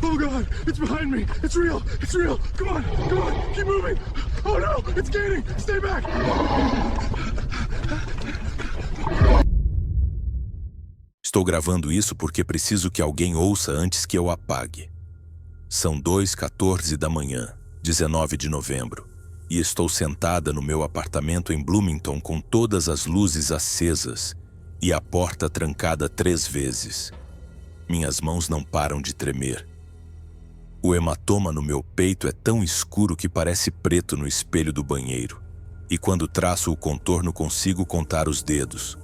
Oh God, it's behind me. It's real. It's real. Come on, keep moving. Oh no, it's gaining. Stay back. Estou gravando isso porque preciso que alguém ouça antes que eu apague. São 2h14 da manhã, 19 de novembro, e estou sentada no meu apartamento em Bloomington com todas as luzes acesas e a porta trancada 3 vezes. Minhas mãos não param de tremer. O hematoma no meu peito é tão escuro que parece preto no espelho do banheiro, e quando traço o contorno consigo contar os dedos.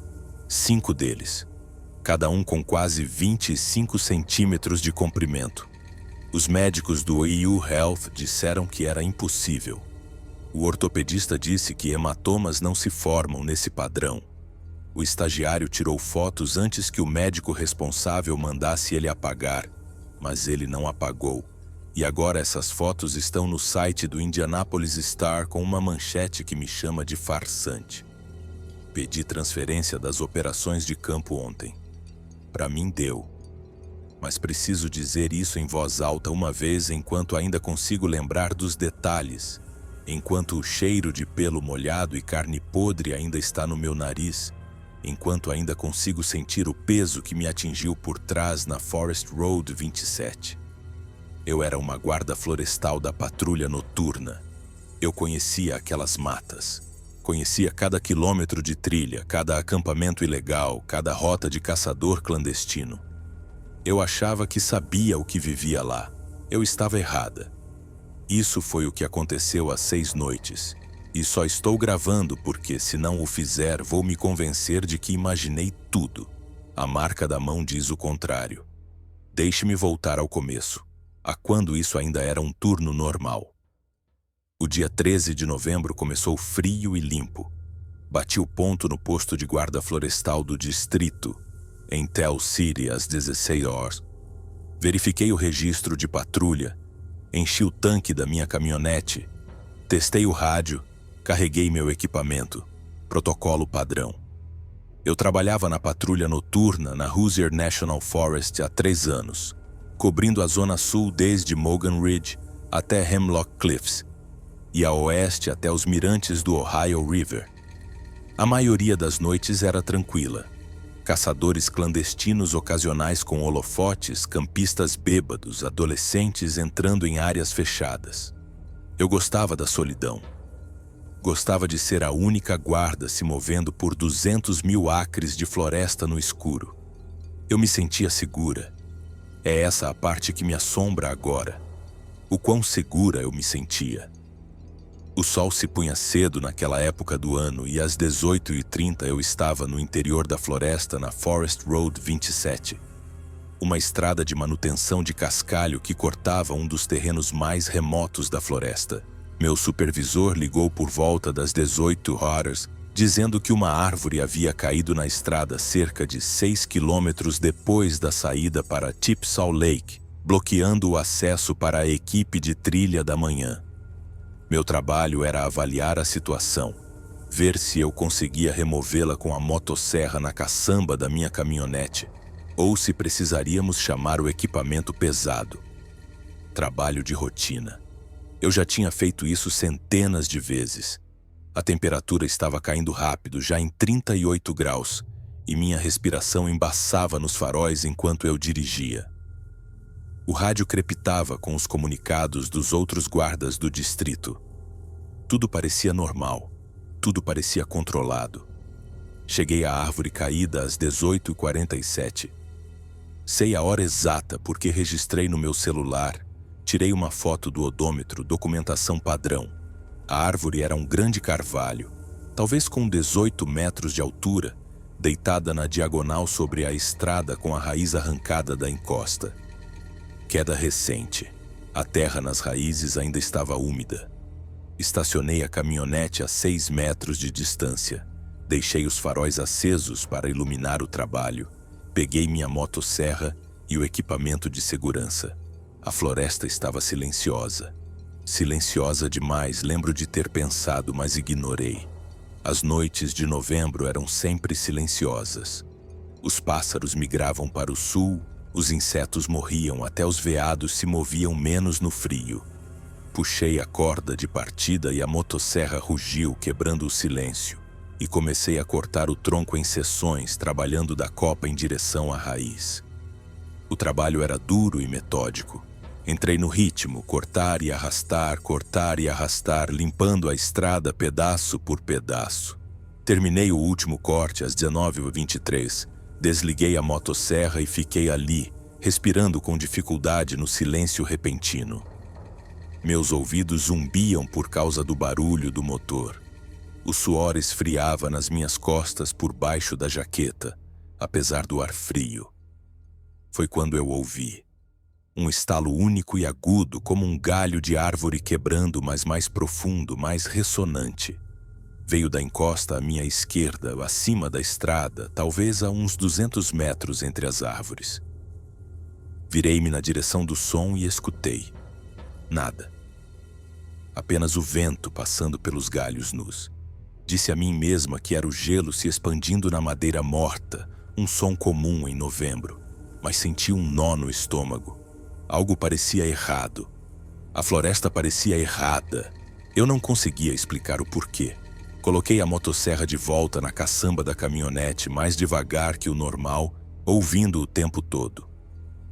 5 deles, cada um com quase 25 centímetros de comprimento. Os médicos do EU Health disseram que era impossível. O ortopedista disse que hematomas não se formam nesse padrão. O estagiário tirou fotos antes que o médico responsável mandasse ele apagar, mas ele não apagou. E agora essas fotos estão no site do Indianapolis Star com uma manchete que me chama de farsante. Pedi transferência das operações de campo ontem. Para mim deu. Mas preciso dizer isso em voz alta uma vez enquanto ainda consigo lembrar dos detalhes, enquanto o cheiro de pelo molhado e carne podre ainda está no meu nariz, enquanto ainda consigo sentir o peso que me atingiu por trás na Forest Road 27. Eu era uma guarda florestal da patrulha noturna. Eu conhecia aquelas matas. Conhecia cada quilômetro de trilha, cada acampamento ilegal, cada rota de caçador clandestino. Eu achava que sabia o que vivia lá. Eu estava errada. Isso foi o que aconteceu há 6 noites. E só estou gravando porque, se não o fizer, vou me convencer de que imaginei tudo. A marca da mão diz o contrário. Deixe-me voltar ao começo, a quando isso ainda era um turno normal. O dia 13 de novembro começou frio e limpo. Bati o ponto no posto de guarda florestal do distrito, em Tell City, às 16 horas. Verifiquei o registro de patrulha, enchi o tanque da minha caminhonete, testei o rádio, carreguei meu equipamento, protocolo padrão. Eu trabalhava na patrulha noturna na Hoosier National Forest há 3 anos, cobrindo a zona sul desde Morgan Ridge até Hemlock Cliffs, e a oeste até os mirantes do Ohio River. A maioria das noites era tranquila. Caçadores clandestinos ocasionais com holofotes, campistas bêbados, adolescentes entrando em áreas fechadas. Eu gostava da solidão. Gostava de ser a única guarda se movendo por 200 mil acres de floresta no escuro. Eu me sentia segura. É essa a parte que me assombra agora. O quão segura eu me sentia. O sol se punha cedo naquela época do ano e às 18h30 eu estava no interior da floresta na Forest Road 27. Uma estrada de manutenção de cascalho que cortava um dos terrenos mais remotos da floresta. Meu supervisor ligou por volta das 18 horas, dizendo que uma árvore havia caído na estrada cerca de 6 quilômetros depois da saída para Tipsaw Lake, bloqueando o acesso para a equipe de trilha da manhã. Meu trabalho era avaliar a situação, ver se eu conseguia removê-la com a motosserra na caçamba da minha caminhonete, ou se precisaríamos chamar o equipamento pesado. Trabalho de rotina. Eu já tinha feito isso centenas de vezes. A temperatura estava caindo rápido, já em 38 graus, e minha respiração embaçava nos faróis enquanto eu dirigia. O rádio crepitava com os comunicados dos outros guardas do distrito. Tudo parecia normal, tudo parecia controlado. Cheguei à árvore caída às 18h47. Sei a hora exata porque registrei no meu celular, tirei uma foto do odômetro, documentação padrão. A árvore era um grande carvalho, talvez com 18 metros de altura, deitada na diagonal sobre a estrada com a raiz arrancada da encosta. Queda recente. A terra nas raízes ainda estava úmida. Estacionei a caminhonete a 6 metros de distância. Deixei os faróis acesos para iluminar o trabalho. Peguei minha motosserra e o equipamento de segurança. A floresta estava silenciosa. Silenciosa demais, lembro de ter pensado, mas ignorei. As noites de novembro eram sempre silenciosas. Os pássaros migravam para o sul, Os insetos morriam, até os veados se moviam menos no frio. Puxei a corda de partida e a motosserra rugiu, quebrando o silêncio. E comecei a cortar o tronco em seções, trabalhando da copa em direção à raiz. O trabalho era duro e metódico. Entrei no ritmo, cortar e arrastar, limpando a estrada pedaço por pedaço. Terminei o último corte às 19h23. Desliguei a motosserra e fiquei ali, respirando com dificuldade no silêncio repentino. Meus ouvidos zumbiam por causa do barulho do motor. O suor esfriava nas minhas costas por baixo da jaqueta, apesar do ar frio. Foi quando eu ouvi. Um estalo único e agudo, como um galho de árvore quebrando, mas mais profundo, mais ressonante. Veio da encosta à minha esquerda, acima da estrada, talvez a uns 200 metros entre as árvores. Virei-me na direção do som e escutei. Nada. Apenas o vento passando pelos galhos nus. Disse a mim mesma que era o gelo se expandindo na madeira morta, um som comum em novembro, mas senti um nó no estômago. Algo parecia errado. A floresta parecia errada. Eu não conseguia explicar o porquê. Coloquei a motosserra de volta na caçamba da caminhonete mais devagar que o normal, ouvindo o tempo todo.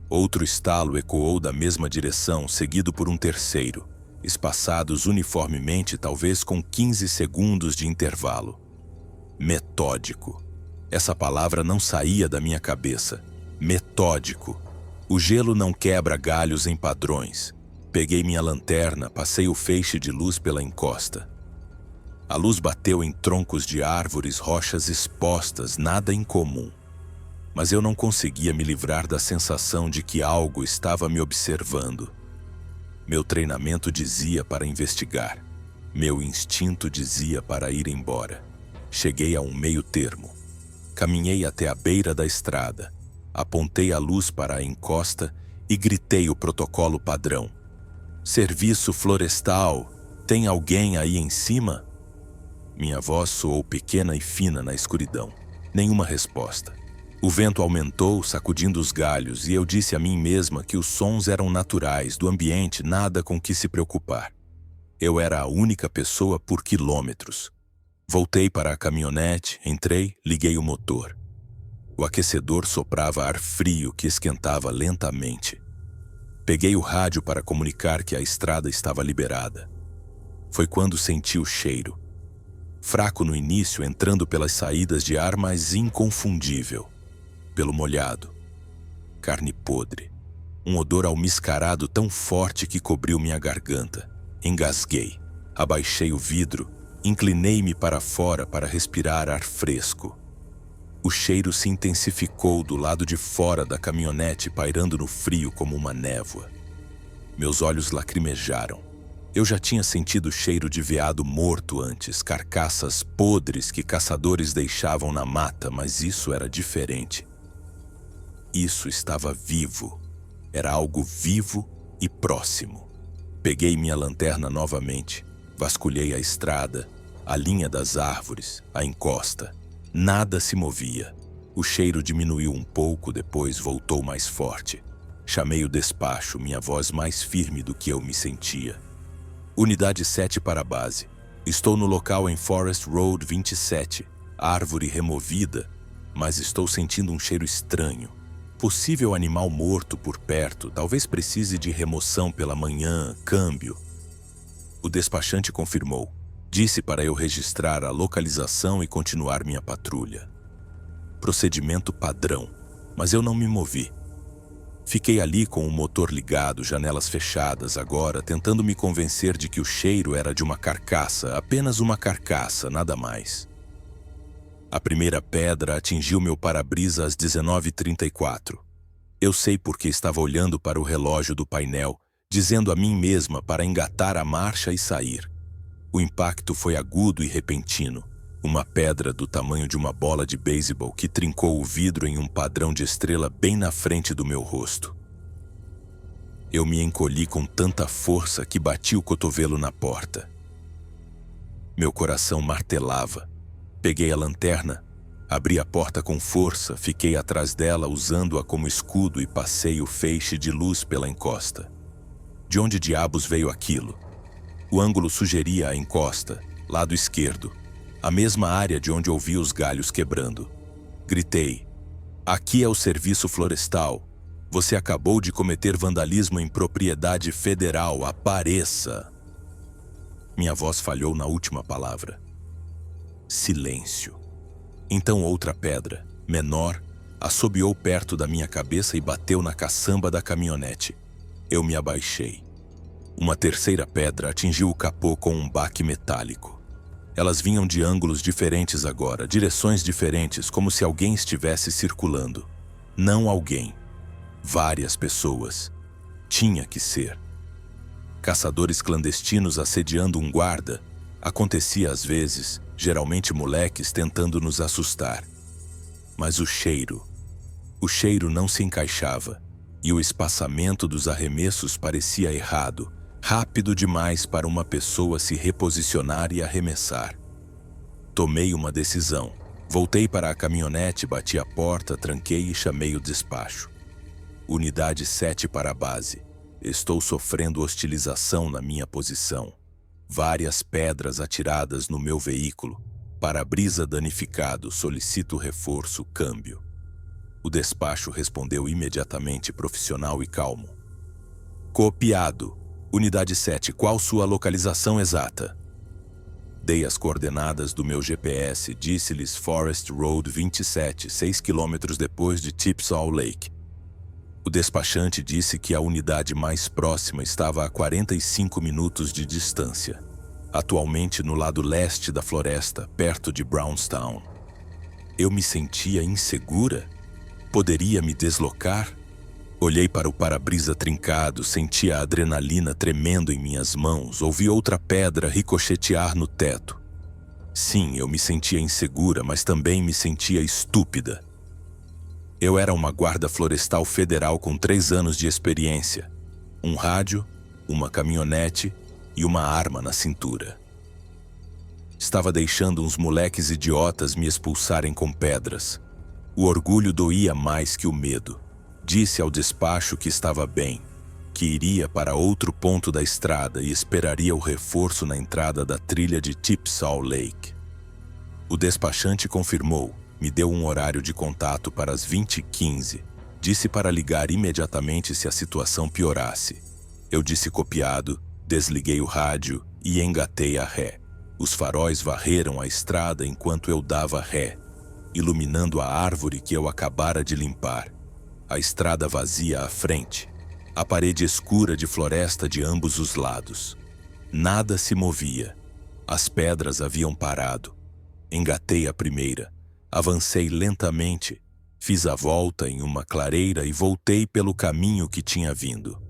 Outro estalo ecoou da mesma direção, seguido por um terceiro, espaçados uniformemente, talvez com 15 segundos de intervalo. Metódico. Essa palavra não saía da minha cabeça. Metódico. O gelo não quebra galhos em padrões. Peguei minha lanterna, passei o feixe de luz pela encosta. A luz bateu em troncos de árvores, rochas expostas, nada incomum. Mas eu não conseguia me livrar da sensação de que algo estava me observando. Meu treinamento dizia para investigar. Meu instinto dizia para ir embora. Cheguei a um meio termo. Caminhei até a beira da estrada. Apontei a luz para a encosta e gritei o protocolo padrão. Serviço florestal, tem alguém aí em cima? Minha voz soou pequena e fina na escuridão. Nenhuma resposta. O vento aumentou, sacudindo os galhos, e eu disse a mim mesma que os sons eram naturais, do ambiente, nada com que se preocupar. Eu era a única pessoa por quilômetros. Voltei para a caminhonete, entrei, liguei o motor. O aquecedor soprava ar frio que esquentava lentamente. Peguei o rádio para comunicar que a estrada estava liberada. Foi quando senti o cheiro. Fraco no início, entrando pelas saídas de ar, mas inconfundível. Pelo molhado. Carne podre. Um odor almiscarado tão forte que cobriu minha garganta. Engasguei. Abaixei o vidro, inclinei-me para fora para respirar ar fresco. O cheiro se intensificou do lado de fora da caminhonete, pairando no frio como uma névoa. Meus olhos lacrimejaram. Eu já tinha sentido o cheiro de veado morto antes, carcaças podres que caçadores deixavam na mata, mas isso era diferente. Isso estava vivo. Era algo vivo e próximo. Peguei minha lanterna novamente, vasculhei a estrada, a linha das árvores, a encosta. Nada se movia. O cheiro diminuiu um pouco, depois voltou mais forte. Chamei o despacho, minha voz mais firme do que eu me sentia. Unidade 7 para a base. Estou no local em Forest Road 27. Árvore removida, mas estou sentindo um cheiro estranho. Possível animal morto por perto, talvez precise de remoção pela manhã, câmbio. O despachante confirmou. Disse para eu registrar a localização e continuar minha patrulha. Procedimento padrão, mas eu não me movi. Fiquei ali com o motor ligado, janelas fechadas agora, tentando me convencer de que o cheiro era de uma carcaça, apenas uma carcaça, nada mais. A primeira pedra atingiu meu para-brisa às 19h34. Eu sei porque estava olhando para o relógio do painel, dizendo a mim mesma para engatar a marcha e sair. O impacto foi agudo e repentino. Uma pedra do tamanho de uma bola de beisebol que trincou o vidro em um padrão de estrela bem na frente do meu rosto. Eu me encolhi com tanta força que bati o cotovelo na porta. Meu coração martelava. Peguei a lanterna, Abri a porta com força, fiquei atrás dela usando-a como escudo e passei o feixe de luz pela encosta. De onde diabos veio aquilo? O ângulo sugeria a encosta, lado esquerdo, a mesma área de onde ouvi os galhos quebrando. Gritei: "Aqui é o Serviço Florestal. Você acabou de cometer vandalismo em propriedade federal. Apareça!" Minha voz falhou na última palavra. Silêncio. Então outra pedra, menor, assobiou perto da minha cabeça e bateu na caçamba da caminhonete. Eu me abaixei. Uma terceira pedra atingiu o capô com um baque metálico. Elas vinham de ângulos diferentes agora, direções diferentes, como se alguém estivesse circulando. Não alguém. Várias pessoas. Tinha que ser. Caçadores clandestinos assediando um guarda. Acontecia às vezes, geralmente moleques tentando nos assustar. Mas o cheiro não se encaixava, e o espaçamento dos arremessos parecia errado, rápido demais para uma pessoa se reposicionar e arremessar. Tomei uma decisão. Voltei para a caminhonete, bati a porta, tranquei e chamei o despacho. Unidade 7 para a base. Estou sofrendo hostilização na minha posição. Várias pedras atiradas no meu veículo. Para-brisa danificado, solicito reforço, câmbio. O despacho respondeu imediatamente, profissional e calmo. Copiado. Unidade 7, qual sua localização exata? Dei as coordenadas do meu GPS, disse-lhes Forest Road 27, 6 quilômetros depois de Tipsaw Lake. O despachante disse que a unidade mais próxima estava a 45 minutos de distância, atualmente no lado leste da floresta, perto de Brownstown. Eu me sentia insegura? Poderia me deslocar? Olhei para o para-brisa trincado, senti a adrenalina tremendo em minhas mãos, ouvi outra pedra ricochetear no teto. Sim, eu me sentia insegura, mas também me sentia estúpida. Eu era uma guarda florestal federal com 3 anos de experiência, um rádio, uma caminhonete e uma arma na cintura. Estava deixando uns moleques idiotas me expulsarem com pedras. O orgulho doía mais que o medo. Disse ao despacho que estava bem, que iria para outro ponto da estrada e esperaria o reforço na entrada da trilha de Tipsaw Lake. O despachante confirmou. Me deu um horário de contato para as 20h15. Disse para ligar imediatamente se a situação piorasse. Eu disse copiado, desliguei o rádio e engatei a ré. Os faróis varreram a estrada enquanto eu dava ré, iluminando a árvore que eu acabara de limpar. A estrada vazia à frente. A parede escura de floresta de ambos os lados. Nada se movia. As pedras haviam parado. Engatei a primeira. Avancei lentamente, fiz a volta em uma clareira e voltei pelo caminho que tinha vindo.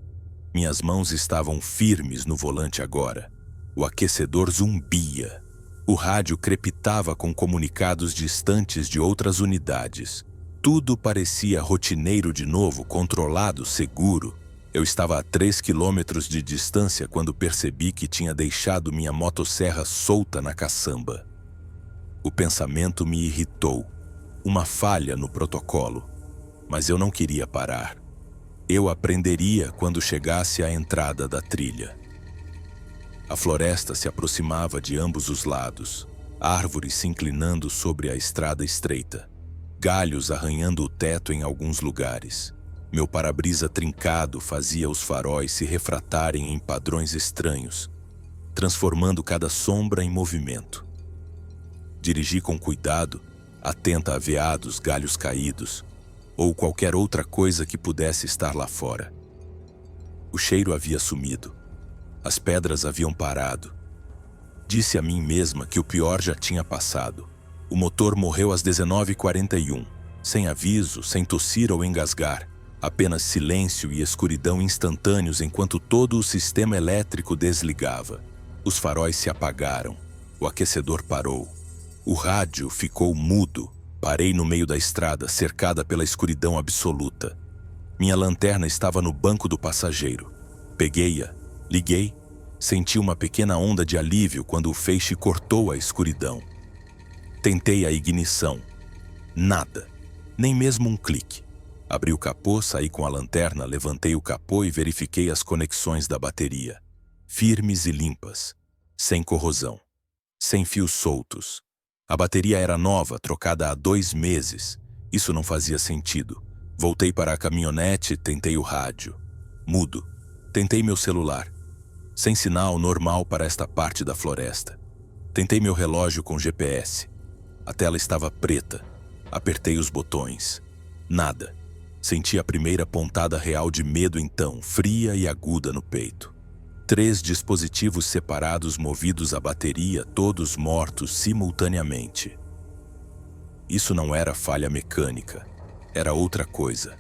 Minhas mãos estavam firmes no volante agora. O aquecedor zumbia. O rádio crepitava com comunicados distantes de outras unidades. Tudo parecia rotineiro de novo, controlado, seguro. Eu estava a 3 quilômetros de distância quando percebi que tinha deixado minha motosserra solta na caçamba. O pensamento me irritou. Uma falha no protocolo. Mas eu não queria parar. Eu aprenderia quando chegasse à entrada da trilha. A floresta se aproximava de ambos os lados, árvores se inclinando sobre a estrada estreita, galhos arranhando o teto em alguns lugares. Meu para-brisa trincado fazia os faróis se refratarem em padrões estranhos, transformando cada sombra em movimento. Dirigi com cuidado, atenta a veados, galhos caídos, ou qualquer outra coisa que pudesse estar lá fora. O cheiro havia sumido. As pedras haviam parado. Disse a mim mesma que o pior já tinha passado. O motor morreu às 19h41, sem aviso, sem tossir ou engasgar. Apenas silêncio e escuridão instantâneos enquanto todo o sistema elétrico desligava. Os faróis se apagaram. O aquecedor parou. O rádio ficou mudo. Parei no meio da estrada, cercada pela escuridão absoluta. Minha lanterna estava no banco do passageiro. Peguei-a, liguei, senti uma pequena onda de alívio quando o feixe cortou a escuridão. Tentei a ignição. Nada. Nem mesmo um clique. Abri o capô, saí com a lanterna, levantei o capô e verifiquei as conexões da bateria. Firmes e limpas. Sem corrosão. Sem fios soltos. A bateria era nova, trocada há 2 meses. Isso não fazia sentido. Voltei para a caminhonete, tentei o rádio. Mudo. Tentei meu celular. Sem sinal normal para esta parte da floresta. Tentei meu relógio com GPS. A tela estava preta. Apertei os botões. Nada. Senti a primeira pontada real de medo então, fria e aguda no peito. 3 dispositivos separados movidos à bateria, todos mortos simultaneamente. Isso não era falha mecânica. Era outra coisa.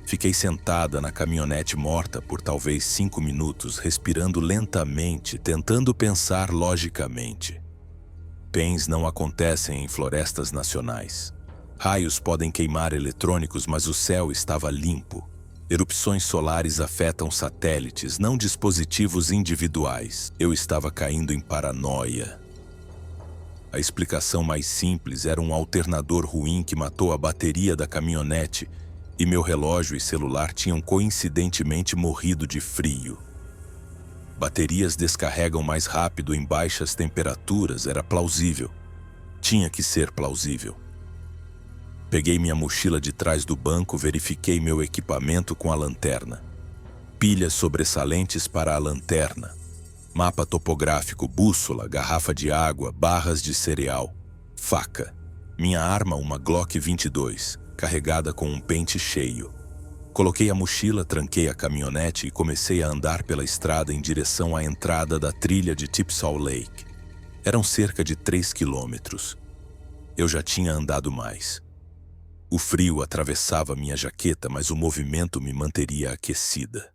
Fiquei sentada na caminhonete morta por talvez 5 minutos, respirando lentamente, tentando pensar logicamente. PENs não acontecem em florestas nacionais. Raios podem queimar eletrônicos, mas o céu estava limpo. Erupções solares afetam satélites, não dispositivos individuais. Eu estava caindo em paranoia. A explicação mais simples era um alternador ruim que matou a bateria da caminhonete e meu relógio e celular tinham coincidentemente morrido de frio. Baterias descarregam mais rápido em baixas temperaturas, era plausível. Tinha que ser plausível. Peguei minha mochila de trás do banco, verifiquei meu equipamento com a lanterna. Pilhas sobressalentes para a lanterna. Mapa topográfico, bússola, garrafa de água, barras de cereal. Faca. Minha arma, uma Glock 22, carregada com um pente cheio. Coloquei a mochila, tranquei a caminhonete e comecei a andar pela estrada em direção à entrada da trilha de Tipsaw Lake. Eram cerca de 3 quilômetros. Eu já tinha andado mais. O frio atravessava minha jaqueta, mas o movimento me manteria aquecida.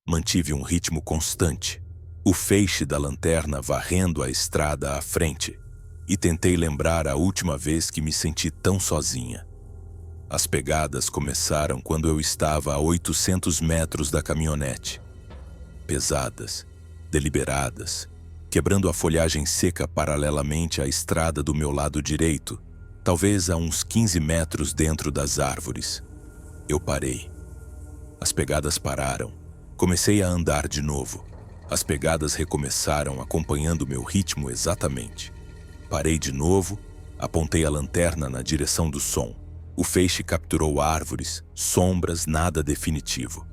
Mantive um ritmo constante, o feixe da lanterna varrendo a estrada à frente, e tentei lembrar a última vez que me senti tão sozinha. As pegadas começaram quando eu estava a 800 metros da caminhonete. Pesadas, deliberadas, quebrando a folhagem seca paralelamente à estrada do meu lado direito, talvez a uns 15 metros dentro das árvores. Eu parei. As pegadas pararam. Comecei a andar de novo. As pegadas recomeçaram, acompanhando meu ritmo exatamente. Parei de novo, apontei a lanterna na direção do som. O feixe capturou árvores, sombras, nada definitivo.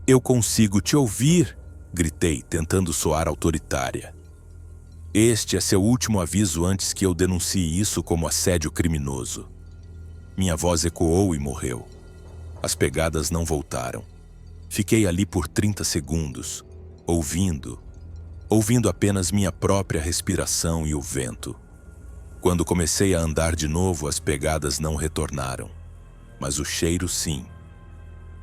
"Eu consigo te ouvir!" gritei, tentando soar autoritária. "Este é seu último aviso antes que eu denuncie isso como assédio criminoso." Minha voz ecoou e morreu. As pegadas não voltaram. Fiquei ali por 30 segundos, ouvindo apenas minha própria respiração e o vento. Quando comecei a andar de novo, as pegadas não retornaram. Mas o cheiro, sim.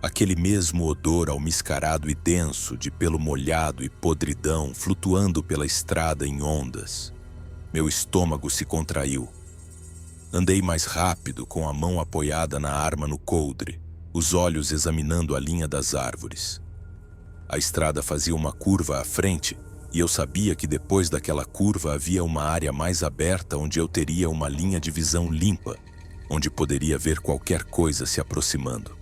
Aquele mesmo odor almiscarado e denso, de pelo molhado e podridão, flutuando pela estrada em ondas. Meu estômago se contraiu. Andei mais rápido, com a mão apoiada na arma no coldre, os olhos examinando a linha das árvores. A estrada fazia uma curva à frente, e eu sabia que depois daquela curva havia uma área mais aberta onde eu teria uma linha de visão limpa, onde poderia ver qualquer coisa se aproximando.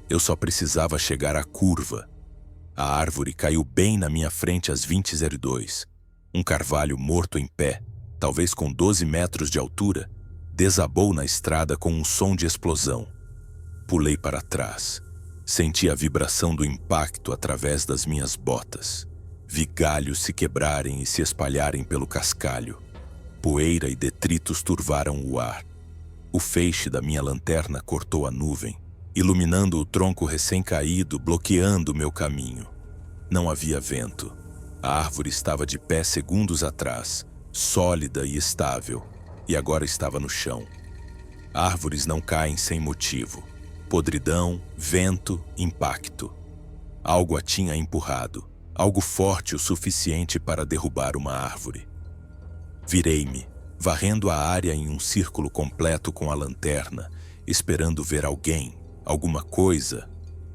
Eu só precisava chegar à curva. A árvore caiu bem na minha frente às 20h02. Um carvalho morto em pé, talvez com 12 metros de altura, desabou na estrada com um som de explosão. Pulei para trás. Senti a vibração do impacto através das minhas botas. Vi galhos se quebrarem e se espalharem pelo cascalho. Poeira e detritos turvaram o ar. O feixe da minha lanterna cortou a nuvem, iluminando o tronco recém-caído, bloqueando meu caminho. Não havia vento. A árvore estava de pé segundos atrás, sólida e estável, e agora estava no chão. Árvores não caem sem motivo. Podridão, vento, impacto. Algo a tinha empurrado, algo forte o suficiente para derrubar uma árvore. Virei-me, varrendo a área em um círculo completo com a lanterna, esperando ver alguém, alguma coisa,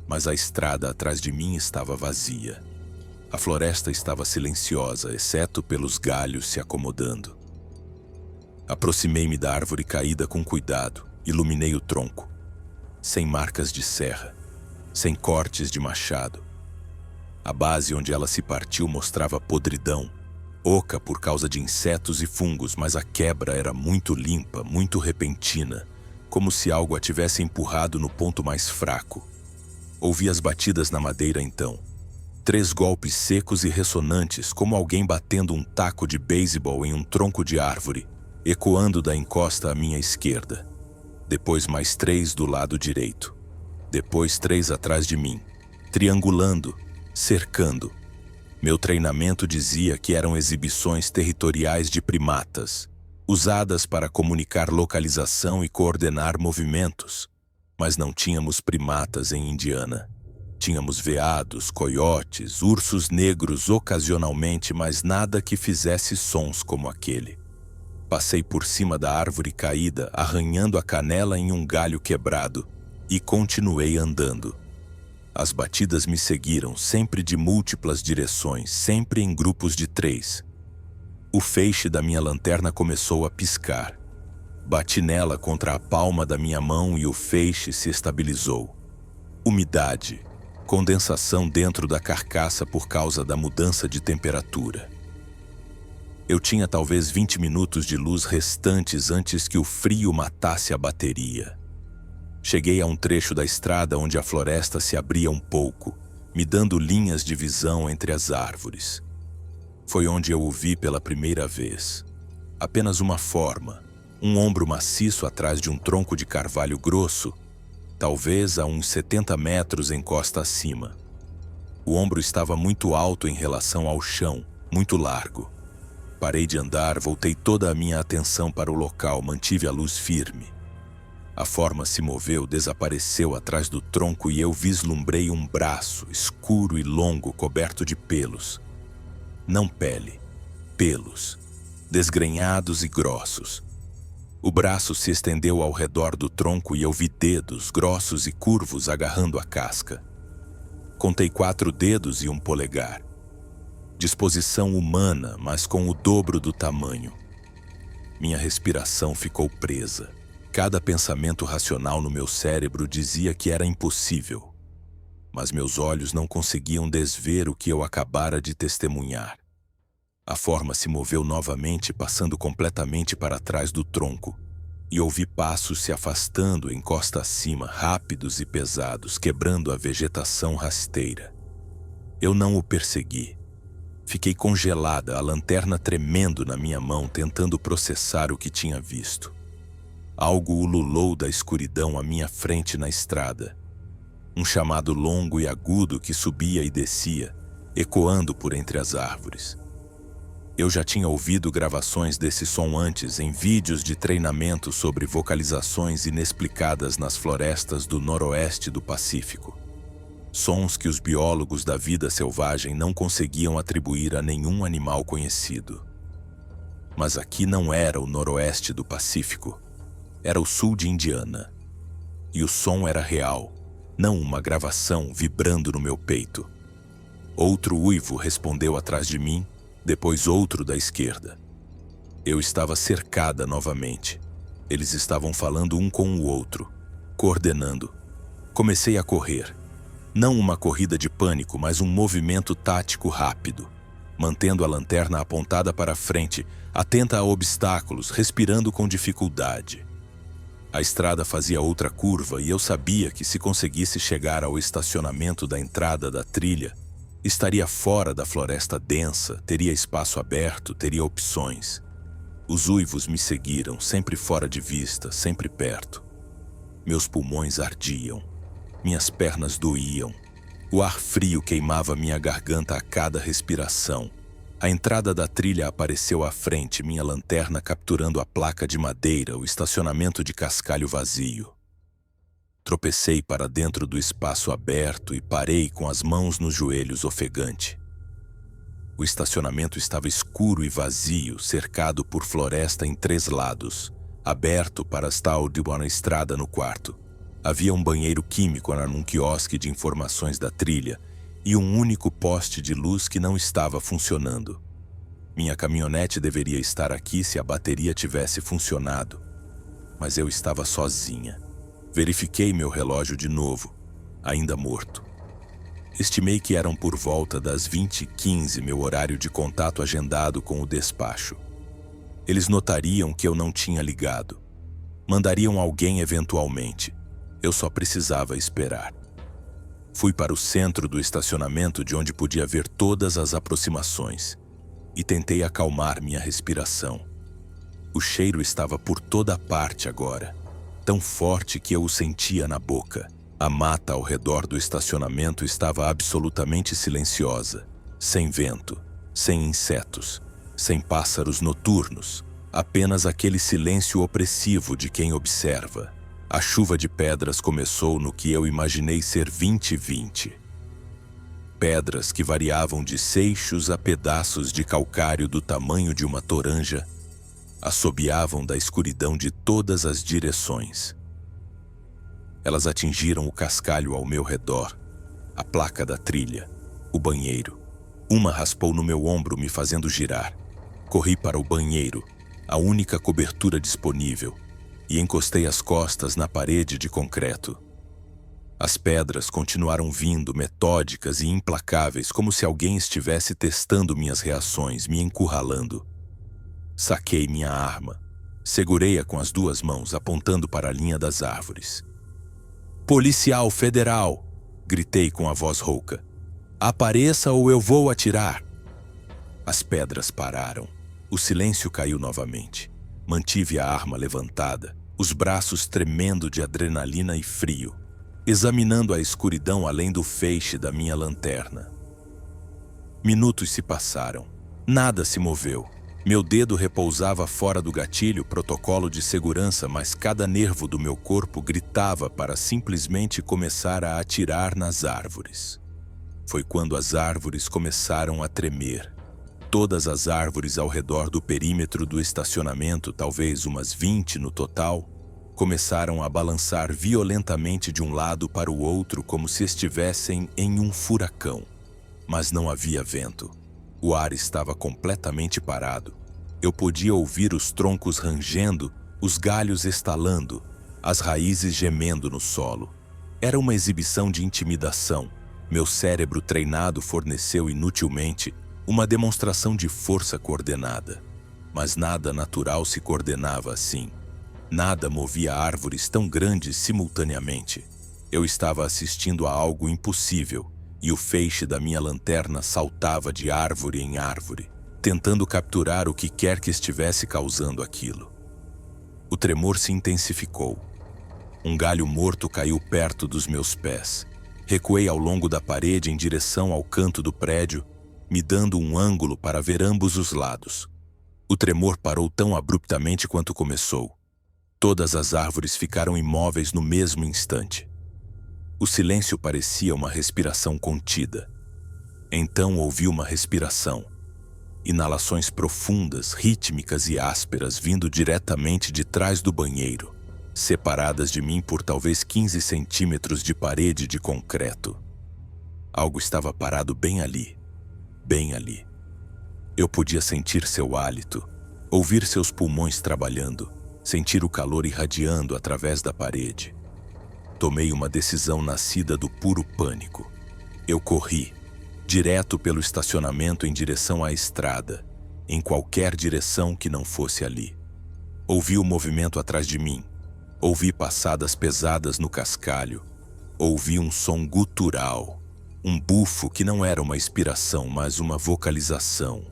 mas a estrada atrás de mim estava vazia. A floresta estava silenciosa, exceto pelos galhos se acomodando. Aproximei-me da árvore caída com cuidado, iluminei o tronco. Sem marcas de serra, sem cortes de machado. A base onde ela se partiu mostrava podridão, oca por causa de insetos e fungos, mas a quebra era muito limpa, muito repentina, como se algo a tivesse empurrado no ponto mais fraco. Ouvi as batidas na madeira então. 3 golpes secos e ressonantes, como alguém batendo um taco de beisebol em um tronco de árvore, ecoando da encosta à minha esquerda. Depois mais 3 do lado direito. Depois 3 atrás de mim, triangulando, cercando. Meu treinamento dizia que eram exibições territoriais de primatas, usadas para comunicar localização e coordenar movimentos. Mas não tínhamos primatas em Indiana. Tínhamos veados, coiotes, ursos negros ocasionalmente, mas nada que fizesse sons como aquele. Passei por cima da árvore caída, arranhando a canela em um galho quebrado, e continuei andando. As batidas me seguiram, sempre de múltiplas direções, sempre em grupos de 3. O feixe da minha lanterna começou a piscar. Bati nela contra a palma da minha mão e o feixe se estabilizou. Umidade, condensação dentro da carcaça por causa da mudança de temperatura. Eu tinha talvez 20 minutos de luz restantes antes que o frio matasse a bateria. Cheguei a um trecho da estrada onde a floresta se abria um pouco, me dando linhas de visão entre as árvores. Foi onde eu o vi pela primeira vez. Apenas uma forma, um ombro maciço atrás de um tronco de carvalho grosso, talvez a uns 70 metros encosta acima. O ombro estava muito alto em relação ao chão, muito largo. Parei de andar, voltei toda a minha atenção para o local, mantive a luz firme. A forma se moveu, desapareceu atrás do tronco e eu vislumbrei um braço, escuro e longo, coberto de pelos. Não pele, pelos, desgrenhados e grossos. O braço se estendeu ao redor do tronco e eu vi dedos grossos e curvos agarrando a casca. Contei 4 dedos e um polegar. Disposição humana, mas com o dobro do tamanho. Minha respiração ficou presa. Cada pensamento racional no meu cérebro dizia que era impossível. Mas meus olhos não conseguiam desver o que eu acabara de testemunhar. A forma se moveu novamente, passando completamente para trás do tronco, e ouvi passos se afastando encosta acima, rápidos e pesados, quebrando a vegetação rasteira. Eu não o persegui. Fiquei congelada, a lanterna tremendo na minha mão, tentando processar o que tinha visto. Algo ululou da escuridão à minha frente na estrada. Um chamado longo e agudo que subia e descia, ecoando por entre as árvores. Eu já tinha ouvido gravações desse som antes em vídeos de treinamento sobre vocalizações inexplicadas nas florestas do noroeste do Pacífico. Sons que os biólogos da vida selvagem não conseguiam atribuir a nenhum animal conhecido. Mas aqui não era o noroeste do Pacífico. Era o sul de Indiana. E o som era real, não uma gravação vibrando no meu peito. Outro uivo respondeu atrás de mim, depois outro da esquerda. Eu estava cercada novamente. Eles estavam falando um com o outro, coordenando. Comecei a correr. Não uma corrida de pânico, mas um movimento tático rápido, mantendo a lanterna apontada para frente, atenta a obstáculos, respirando com dificuldade. A estrada fazia outra curva e eu sabia que se conseguisse chegar ao estacionamento da entrada da trilha, estaria fora da floresta densa, teria espaço aberto, teria opções. Os uivos me seguiram, sempre fora de vista, sempre perto. Meus pulmões ardiam, minhas pernas doíam. O ar frio queimava minha garganta a cada respiração. A entrada da trilha apareceu à frente, minha lanterna capturando a placa de madeira, o estacionamento de cascalho vazio. Tropecei para dentro do espaço aberto e parei com as mãos nos joelhos ofegante. O estacionamento estava escuro e vazio, cercado por floresta em 3 lados, aberto para estar de uma estrada no quarto. Havia um banheiro químico num quiosque de informações da trilha e um único poste de luz que não estava funcionando. Minha caminhonete deveria estar aqui se a bateria tivesse funcionado. Mas eu estava sozinha. Verifiquei meu relógio de novo, ainda morto. Estimei que eram por volta das 20h15 meu horário de contato agendado com o despacho. Eles notariam que eu não tinha ligado. Mandariam alguém eventualmente. Eu só precisava esperar. Fui para o centro do estacionamento de onde podia ver todas as aproximações e tentei acalmar minha respiração. O cheiro estava por toda parte agora, tão forte que eu o sentia na boca. A mata ao redor do estacionamento estava absolutamente silenciosa, sem vento, sem insetos, sem pássaros noturnos, apenas aquele silêncio opressivo de quem observa. A chuva de pedras começou no que eu imaginei ser 20/20. Pedras que variavam de seixos a pedaços de calcário do tamanho de uma toranja, assobiavam da escuridão de todas as direções. Elas atingiram o cascalho ao meu redor, a placa da trilha, o banheiro. Uma raspou no meu ombro, me fazendo girar. Corri para o banheiro, a única cobertura disponível, e encostei as costas na parede de concreto. As pedras continuaram vindo, metódicas e implacáveis, como se alguém estivesse testando minhas reações, me encurralando. Saquei minha arma. Segurei-a com as duas mãos, apontando para a linha das árvores. "Policial federal!" gritei com a voz rouca. "Apareça ou eu vou atirar!" As pedras pararam. O silêncio caiu novamente. Mantive a arma levantada, os braços tremendo de adrenalina e frio, examinando a escuridão além do feixe da minha lanterna. Minutos se passaram. Nada se moveu. Meu dedo repousava fora do gatilho, protocolo de segurança, mas cada nervo do meu corpo gritava para simplesmente começar a atirar nas árvores. Foi quando as árvores começaram a tremer. Todas as árvores ao redor do perímetro do estacionamento, talvez umas 20 no total, começaram a balançar violentamente de um lado para o outro como se estivessem em um furacão. Mas não havia vento. O ar estava completamente parado. Eu podia ouvir os troncos rangendo, os galhos estalando, as raízes gemendo no solo. Era uma exibição de intimidação. Meu cérebro treinado forneceu inutilmente uma demonstração de força coordenada. Mas nada natural se coordenava assim. Nada movia árvores tão grandes simultaneamente. Eu estava assistindo a algo impossível, e o feixe da minha lanterna saltava de árvore em árvore, tentando capturar o que quer que estivesse causando aquilo. O tremor se intensificou. Um galho morto caiu perto dos meus pés. Recuei ao longo da parede em direção ao canto do prédio, me dando um ângulo para ver ambos os lados. O tremor parou tão abruptamente quanto começou. Todas as árvores ficaram imóveis no mesmo instante. O silêncio parecia uma respiração contida. Então ouvi uma respiração. Inalações profundas, rítmicas e ásperas vindo diretamente de trás do banheiro, separadas de mim por talvez 15 centímetros de parede de concreto. Algo estava parado bem ali, bem ali. Eu podia sentir seu hálito, ouvir seus pulmões trabalhando, sentir o calor irradiando através da parede. Tomei uma decisão nascida do puro pânico. Eu corri, direto pelo estacionamento em direção à estrada, em qualquer direção que não fosse ali. Ouvi o movimento atrás de mim. Ouvi passadas pesadas no cascalho. Ouvi um som gutural. Um bufo que não era uma inspiração, mas uma vocalização.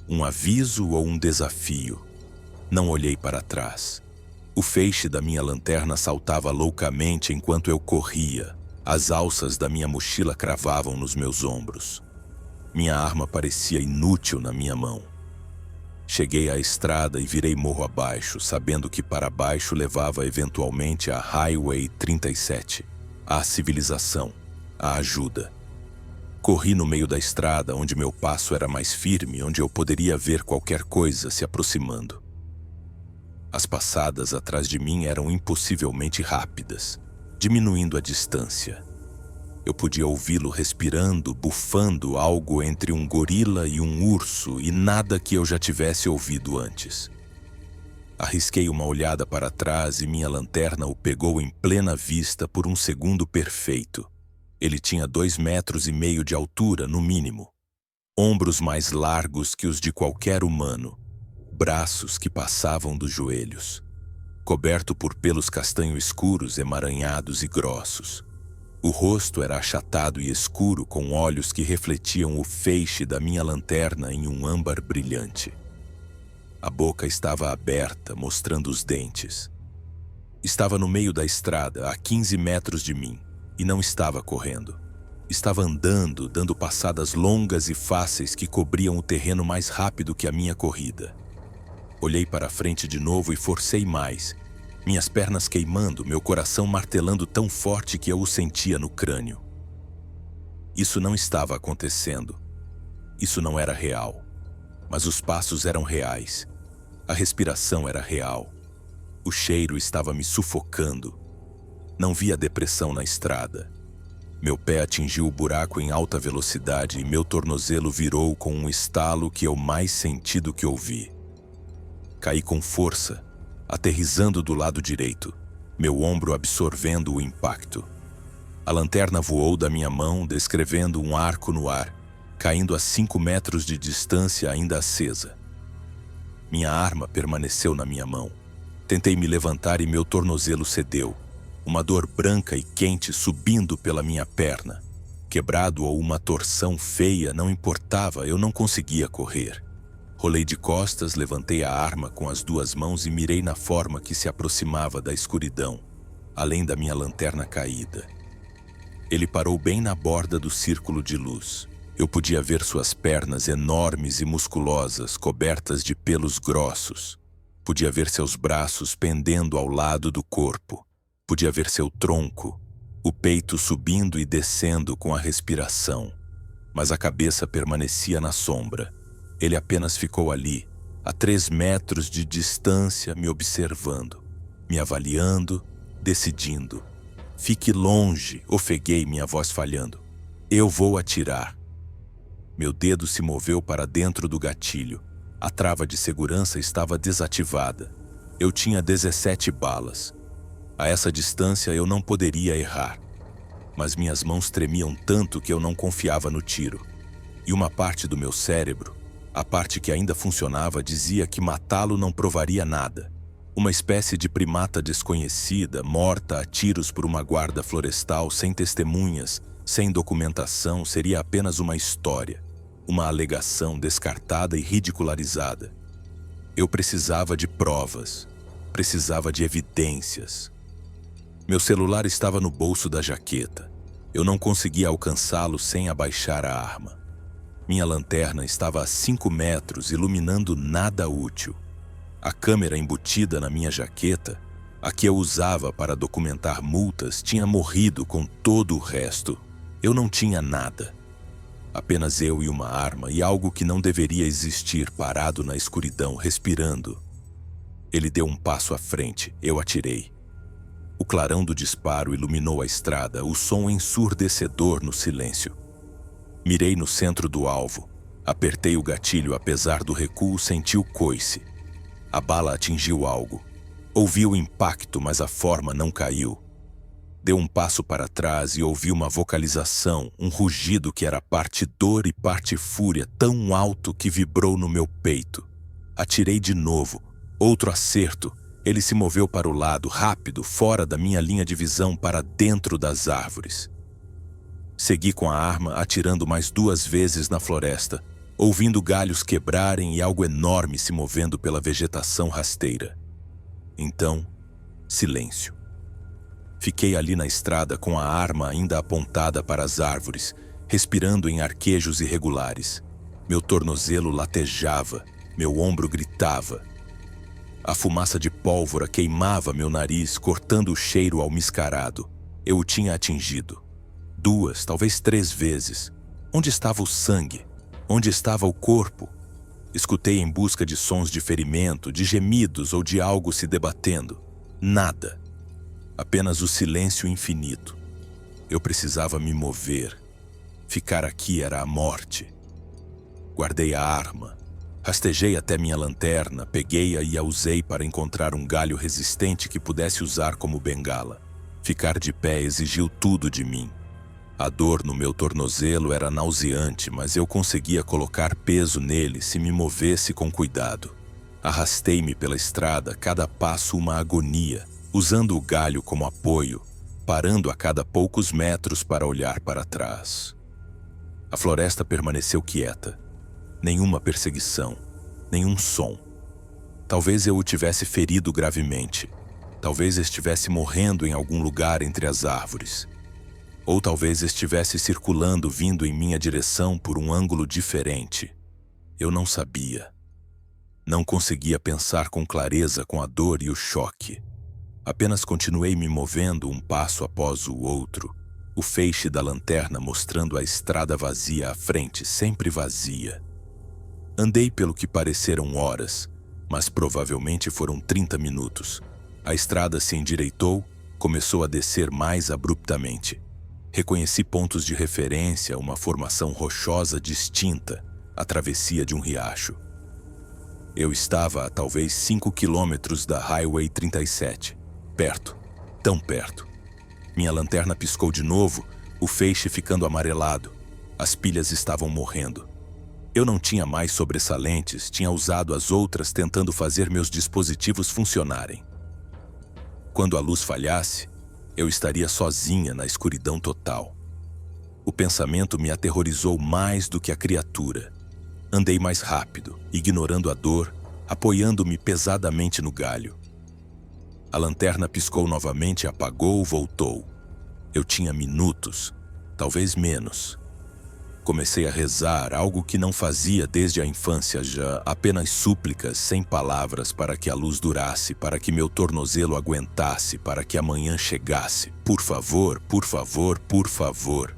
Um aviso ou um desafio. Não olhei para trás. O feixe da minha lanterna saltava loucamente enquanto eu corria. As alças da minha mochila cravavam nos meus ombros. Minha arma parecia inútil na minha mão. Cheguei à estrada e virei morro abaixo, sabendo que para baixo levava eventualmente a Highway 37, a civilização, a ajuda. Corri no meio da estrada, onde meu passo era mais firme, onde eu poderia ver qualquer coisa se aproximando. As passadas atrás de mim eram impossivelmente rápidas, diminuindo a distância. Eu podia ouvi-lo respirando, bufando algo entre um gorila e um urso e nada que eu já tivesse ouvido antes. Arrisquei uma olhada para trás e minha lanterna o pegou em plena vista por um segundo perfeito. Ele tinha 2,5 metros de altura, no mínimo. Ombros mais largos que os de qualquer humano. Braços que passavam dos joelhos. Coberto por pelos castanho escuros, emaranhados e grossos. O rosto era achatado e escuro, com olhos que refletiam o feixe da minha lanterna em um âmbar brilhante. A boca estava aberta, mostrando os dentes. Estava no meio da estrada, a 15 metros de mim, e não estava correndo. Estava andando, dando passadas longas e fáceis que cobriam o terreno mais rápido que a minha corrida. Olhei para a frente de novo e forcei mais. Minhas pernas queimando, meu coração martelando tão forte que eu o sentia no crânio. Isso não estava acontecendo. Isso não era real. Mas os passos eram reais. A respiração era real. O cheiro estava me sufocando. Não via depressão na estrada. Meu pé atingiu o buraco em alta velocidade e meu tornozelo virou com um estalo que eu mais senti do que ouvi. Caí com força, aterrissando do lado direito, meu ombro absorvendo o impacto. A lanterna voou da minha mão, descrevendo um arco no ar, caindo a 5 metros de distância ainda acesa. Minha arma permaneceu na minha mão. Tentei me levantar e meu tornozelo cedeu. Uma dor branca e quente subindo pela minha perna. Quebrado ou uma torção feia, não importava, eu não conseguia correr. Rolei de costas, levantei a arma com as 2 mãos e mirei na forma que se aproximava da escuridão, além da minha lanterna caída. Ele parou bem na borda do círculo de luz. Eu podia ver suas pernas enormes e musculosas, cobertas de pelos grossos. Podia ver seus braços pendendo ao lado do corpo. Podia ver seu tronco, o peito subindo e descendo com a respiração. Mas a cabeça permanecia na sombra. Ele apenas ficou ali, a 3 metros de distância, me observando, me avaliando, decidindo. Fique longe, ofeguei, minha voz falhando. Eu vou atirar. Meu dedo se moveu para dentro do gatilho. A trava de segurança estava desativada. Eu tinha 17 balas. A essa distância eu não poderia errar. Mas minhas mãos tremiam tanto que eu não confiava no tiro. E uma parte do meu cérebro, a parte que ainda funcionava, dizia que matá-lo não provaria nada. Uma espécie de primata desconhecida, morta a tiros por uma guarda florestal, sem testemunhas, sem documentação, seria apenas uma história, uma alegação descartada e ridicularizada. Eu precisava de provas, precisava de evidências. Meu celular estava no bolso da jaqueta. Eu não conseguia alcançá-lo sem abaixar a arma. Minha lanterna estava a 5 metros, iluminando nada útil. A câmera embutida na minha jaqueta, a que eu usava para documentar multas, tinha morrido com todo o resto. Eu não tinha nada. Apenas eu e uma arma e algo que não deveria existir, parado na escuridão, respirando. Ele deu um passo à frente, eu atirei. O clarão do disparo iluminou a estrada, o som ensurdecedor no silêncio. Mirei no centro do alvo. Apertei o gatilho, apesar do recuo, senti o coice. A bala atingiu algo. Ouvi o impacto, mas a forma não caiu. Deu um passo para trás e ouvi uma vocalização, um rugido que era parte dor e parte fúria, tão alto que vibrou no meu peito. Atirei de novo. Outro acerto. Ele se moveu para o lado, rápido, fora da minha linha de visão, para dentro das árvores. Segui com a arma, atirando mais 2 vezes na floresta, ouvindo galhos quebrarem e algo enorme se movendo pela vegetação rasteira. Então, silêncio. Fiquei ali na estrada com a arma ainda apontada para as árvores, respirando em arquejos irregulares. Meu tornozelo latejava, meu ombro gritava. A fumaça de pólvora queimava meu nariz, cortando o cheiro almiscarado. Eu o tinha atingido. 2, talvez 3 vezes. Onde estava o sangue? Onde estava o corpo? Escutei em busca de sons de ferimento, de gemidos ou de algo se debatendo. Nada. Apenas o silêncio infinito. Eu precisava me mover. Ficar aqui era a morte. Guardei a arma. Rastejei até minha lanterna, peguei-a e a usei para encontrar um galho resistente que pudesse usar como bengala. Ficar de pé exigiu tudo de mim. A dor no meu tornozelo era nauseante, mas eu conseguia colocar peso nele se me movesse com cuidado. Arrastei-me pela estrada, cada passo uma agonia, usando o galho como apoio, parando a cada poucos metros para olhar para trás. A floresta permaneceu quieta. Nenhuma perseguição, nenhum som. Talvez eu o tivesse ferido gravemente. Talvez estivesse morrendo em algum lugar entre as árvores. Ou talvez estivesse circulando vindo em minha direção por um ângulo diferente. Eu não sabia. Não conseguia pensar com clareza com a dor e o choque. Apenas continuei me movendo um passo após o outro, o feixe da lanterna mostrando a estrada vazia à frente, sempre vazia. Andei pelo que pareceram horas, mas provavelmente foram 30 minutos. A estrada se endireitou, começou a descer mais abruptamente. Reconheci pontos de referência, uma formação rochosa distinta, a travessia de um riacho. Eu estava a talvez 5 quilômetros da Highway 37. Perto, tão perto. Minha lanterna piscou de novo, o feixe ficando amarelado. As pilhas estavam morrendo. Eu não tinha mais sobressalentes, tinha usado as outras tentando fazer meus dispositivos funcionarem. Quando a luz falhasse, eu estaria sozinha na escuridão total. O pensamento me aterrorizou mais do que a criatura. Andei mais rápido, ignorando a dor, apoiando-me pesadamente no galho. A lanterna piscou novamente, apagou, voltou. Eu tinha minutos, talvez menos. Comecei a rezar, algo que não fazia desde a infância já, apenas súplicas, sem palavras, para que a luz durasse, para que meu tornozelo aguentasse, para que amanhã chegasse. Por favor, por favor, por favor.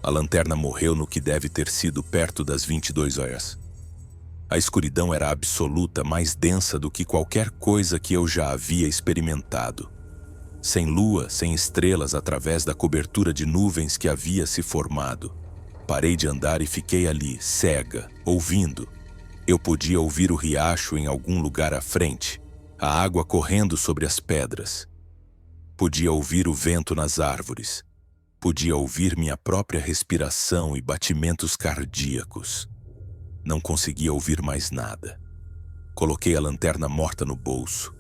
A lanterna morreu no que deve ter sido perto das 22 horas. A escuridão era absoluta, mais densa do que qualquer coisa que eu já havia experimentado. Sem lua, sem estrelas através da cobertura de nuvens que havia se formado. Parei de andar e fiquei ali, cega, ouvindo. Eu podia ouvir o riacho em algum lugar à frente, a água correndo sobre as pedras. Podia ouvir o vento nas árvores. Podia ouvir minha própria respiração e batimentos cardíacos. Não conseguia ouvir mais nada. Coloquei a lanterna morta no bolso.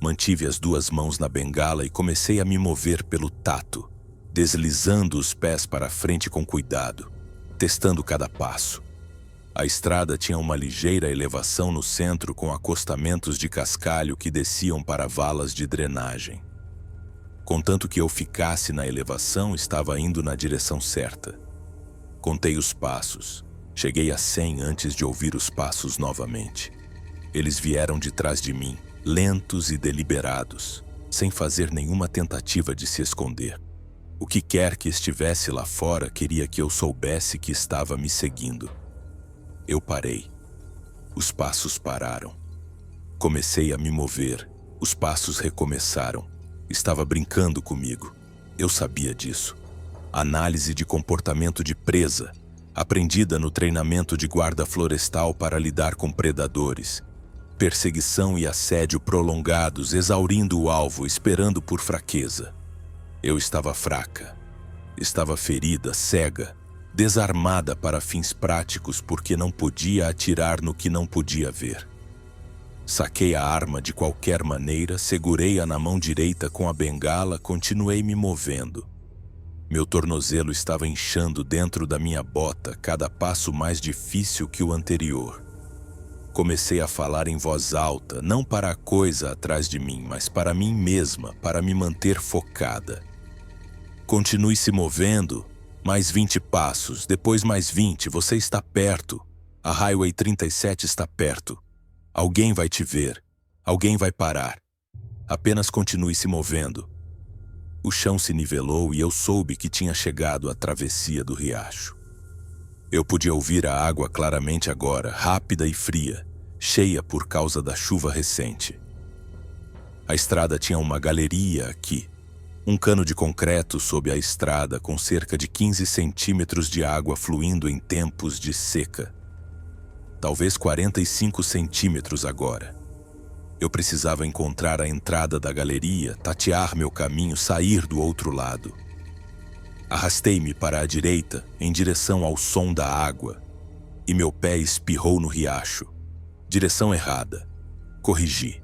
Mantive as duas mãos na bengala e comecei a me mover pelo tato, deslizando os pés para frente com cuidado, testando cada passo. A estrada tinha uma ligeira elevação no centro com acostamentos de cascalho que desciam para valas de drenagem. Contanto que eu ficasse na elevação, estava indo na direção certa. Contei os passos. Cheguei a 100 antes de ouvir os passos novamente. Eles vieram de trás de mim, lentos e deliberados, sem fazer nenhuma tentativa de se esconder. O que quer que estivesse lá fora queria que eu soubesse que estava me seguindo. Eu parei. Os passos pararam. Comecei a me mover. Os passos recomeçaram. Estava brincando comigo. Eu sabia disso. Análise de comportamento de presa, aprendida no treinamento de guarda florestal para lidar com predadores. Perseguição e assédio prolongados, exaurindo o alvo, esperando por fraqueza. Eu estava fraca. Estava ferida, cega, desarmada para fins práticos porque não podia atirar no que não podia ver. Saquei a arma de qualquer maneira, segurei-a na mão direita com a bengala, continuei me movendo. Meu tornozelo estava inchando dentro da minha bota, cada passo mais difícil que o anterior. Comecei a falar em voz alta, não para a coisa atrás de mim, mas para mim mesma, para me manter focada. Continue se movendo. Mais 20 passos, depois mais 20, você está perto. A Highway 37 está perto. Alguém vai te ver. Alguém vai parar. Apenas continue se movendo. O chão se nivelou e eu soube que tinha chegado à travessia do riacho. Eu podia ouvir a água claramente agora, rápida e fria, cheia por causa da chuva recente. A estrada tinha uma galeria aqui. Um cano de concreto sob a estrada com cerca de 15 centímetros de água fluindo em tempos de seca. Talvez 45 centímetros agora. Eu precisava encontrar a entrada da galeria, tatear meu caminho, sair do outro lado. Arrastei-me para a direita, em direção ao som da água, e meu pé espirrou no riacho. Direção errada. Corrigi.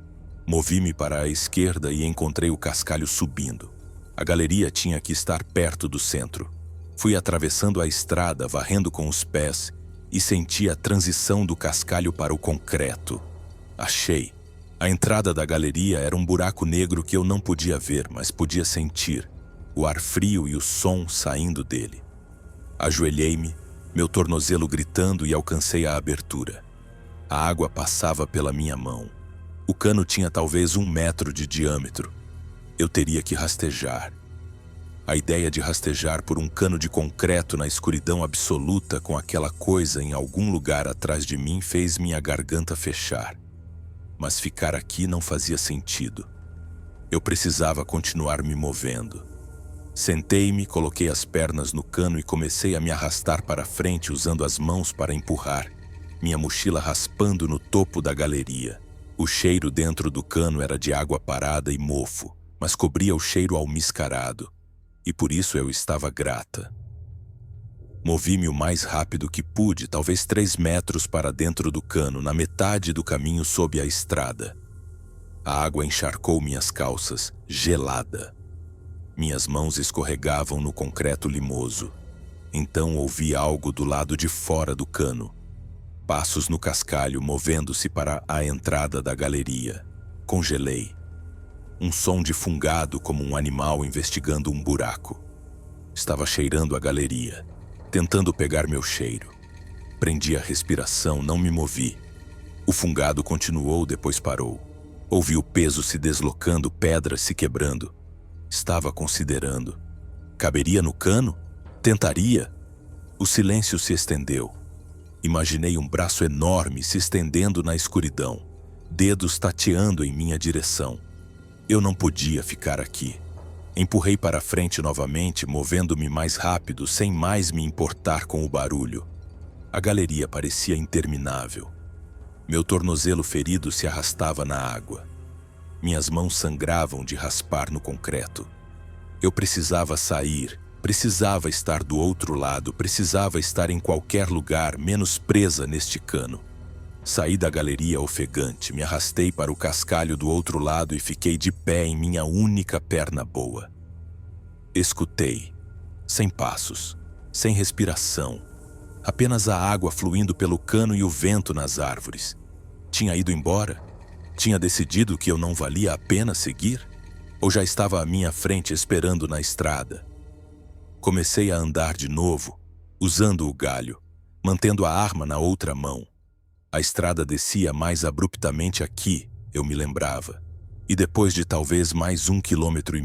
Movi-me para a esquerda e encontrei o cascalho subindo. A galeria tinha que estar perto do centro. Fui atravessando a estrada, varrendo com os pés, e senti a transição do cascalho para o concreto. Achei. A entrada da galeria era um buraco negro que eu não podia ver, mas podia sentir o ar frio e o som saindo dele. Ajoelhei-me, meu tornozelo gritando, e alcancei a abertura. A água passava pela minha mão. O cano tinha talvez 1 metro de diâmetro. Eu teria que rastejar. A ideia de rastejar por um cano de concreto na escuridão absoluta com aquela coisa em algum lugar atrás de mim fez minha garganta fechar. Mas ficar aqui não fazia sentido. Eu precisava continuar me movendo. Sentei-me, coloquei as pernas no cano e comecei a me arrastar para frente usando as mãos para empurrar, minha mochila raspando no topo da galeria. O cheiro dentro do cano era de água parada e mofo, mas cobria o cheiro almiscarado, e por isso eu estava grata. Movi-me o mais rápido que pude, talvez 3 metros para dentro do cano, na metade do caminho sob a estrada. A água encharcou minhas calças, gelada. Minhas mãos escorregavam no concreto limoso. Então ouvi algo do lado de fora do cano. Passos no cascalho movendo-se para a entrada da galeria. Congelei. Um som de fungado como um animal investigando um buraco. Estava cheirando a galeria, tentando pegar meu cheiro. Prendi a respiração, não me movi. O fungado continuou, depois parou. Ouvi o peso se deslocando, pedras se quebrando. Estava considerando. Caberia no cano? Tentaria? O silêncio se estendeu. Imaginei um braço enorme se estendendo na escuridão, dedos tateando em minha direção. Eu não podia ficar aqui. Empurrei para frente novamente, movendo-me mais rápido, sem mais me importar com o barulho. A galeria parecia interminável. Meu tornozelo ferido se arrastava na água. Minhas mãos sangravam de raspar no concreto. Eu precisava sair, precisava estar do outro lado, precisava estar em qualquer lugar, menos presa neste cano. Saí da galeria ofegante, me arrastei para o cascalho do outro lado e fiquei de pé em minha única perna boa. Escutei, sem passos, sem respiração, apenas a água fluindo pelo cano e o vento nas árvores. Tinha ido embora? Tinha decidido que eu não valia a pena seguir? Ou já estava à minha frente esperando na estrada? Comecei a andar de novo, usando o galho, mantendo a arma na outra mão. A estrada descia mais abruptamente aqui, eu me lembrava. E depois de talvez mais 1,5 quilômetros,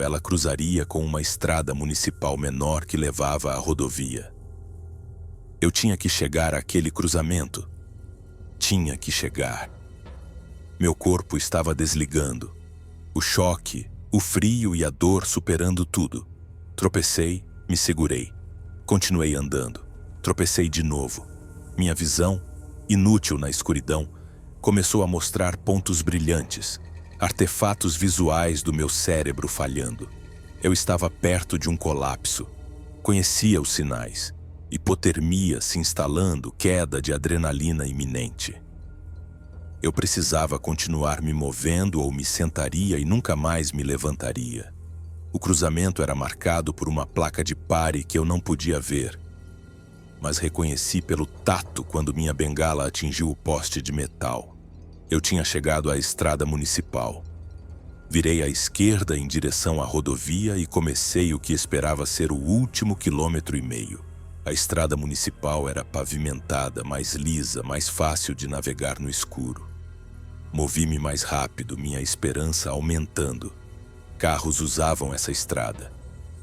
ela cruzaria com uma estrada municipal menor que levava à rodovia. Eu tinha que chegar àquele cruzamento. Tinha que chegar. Meu corpo estava desligando. O choque, o frio e a dor superando tudo. Tropecei, me segurei. Continuei andando. Tropecei de novo. Minha visão, inútil na escuridão, começou a mostrar pontos brilhantes, artefatos visuais do meu cérebro falhando. Eu estava perto de um colapso. Conhecia os sinais. Hipotermia se instalando, queda de adrenalina iminente. Eu precisava continuar me movendo ou me sentaria e nunca mais me levantaria. O cruzamento era marcado por uma placa de pare que eu não podia ver, mas reconheci pelo tato quando minha bengala atingiu o poste de metal. Eu tinha chegado à estrada municipal. Virei à esquerda em direção à rodovia e comecei o que esperava ser o último 1,5 quilômetros. A estrada municipal era pavimentada, mais lisa, mais fácil de navegar no escuro. Movi-me mais rápido, minha esperança aumentando. Carros usavam essa estrada.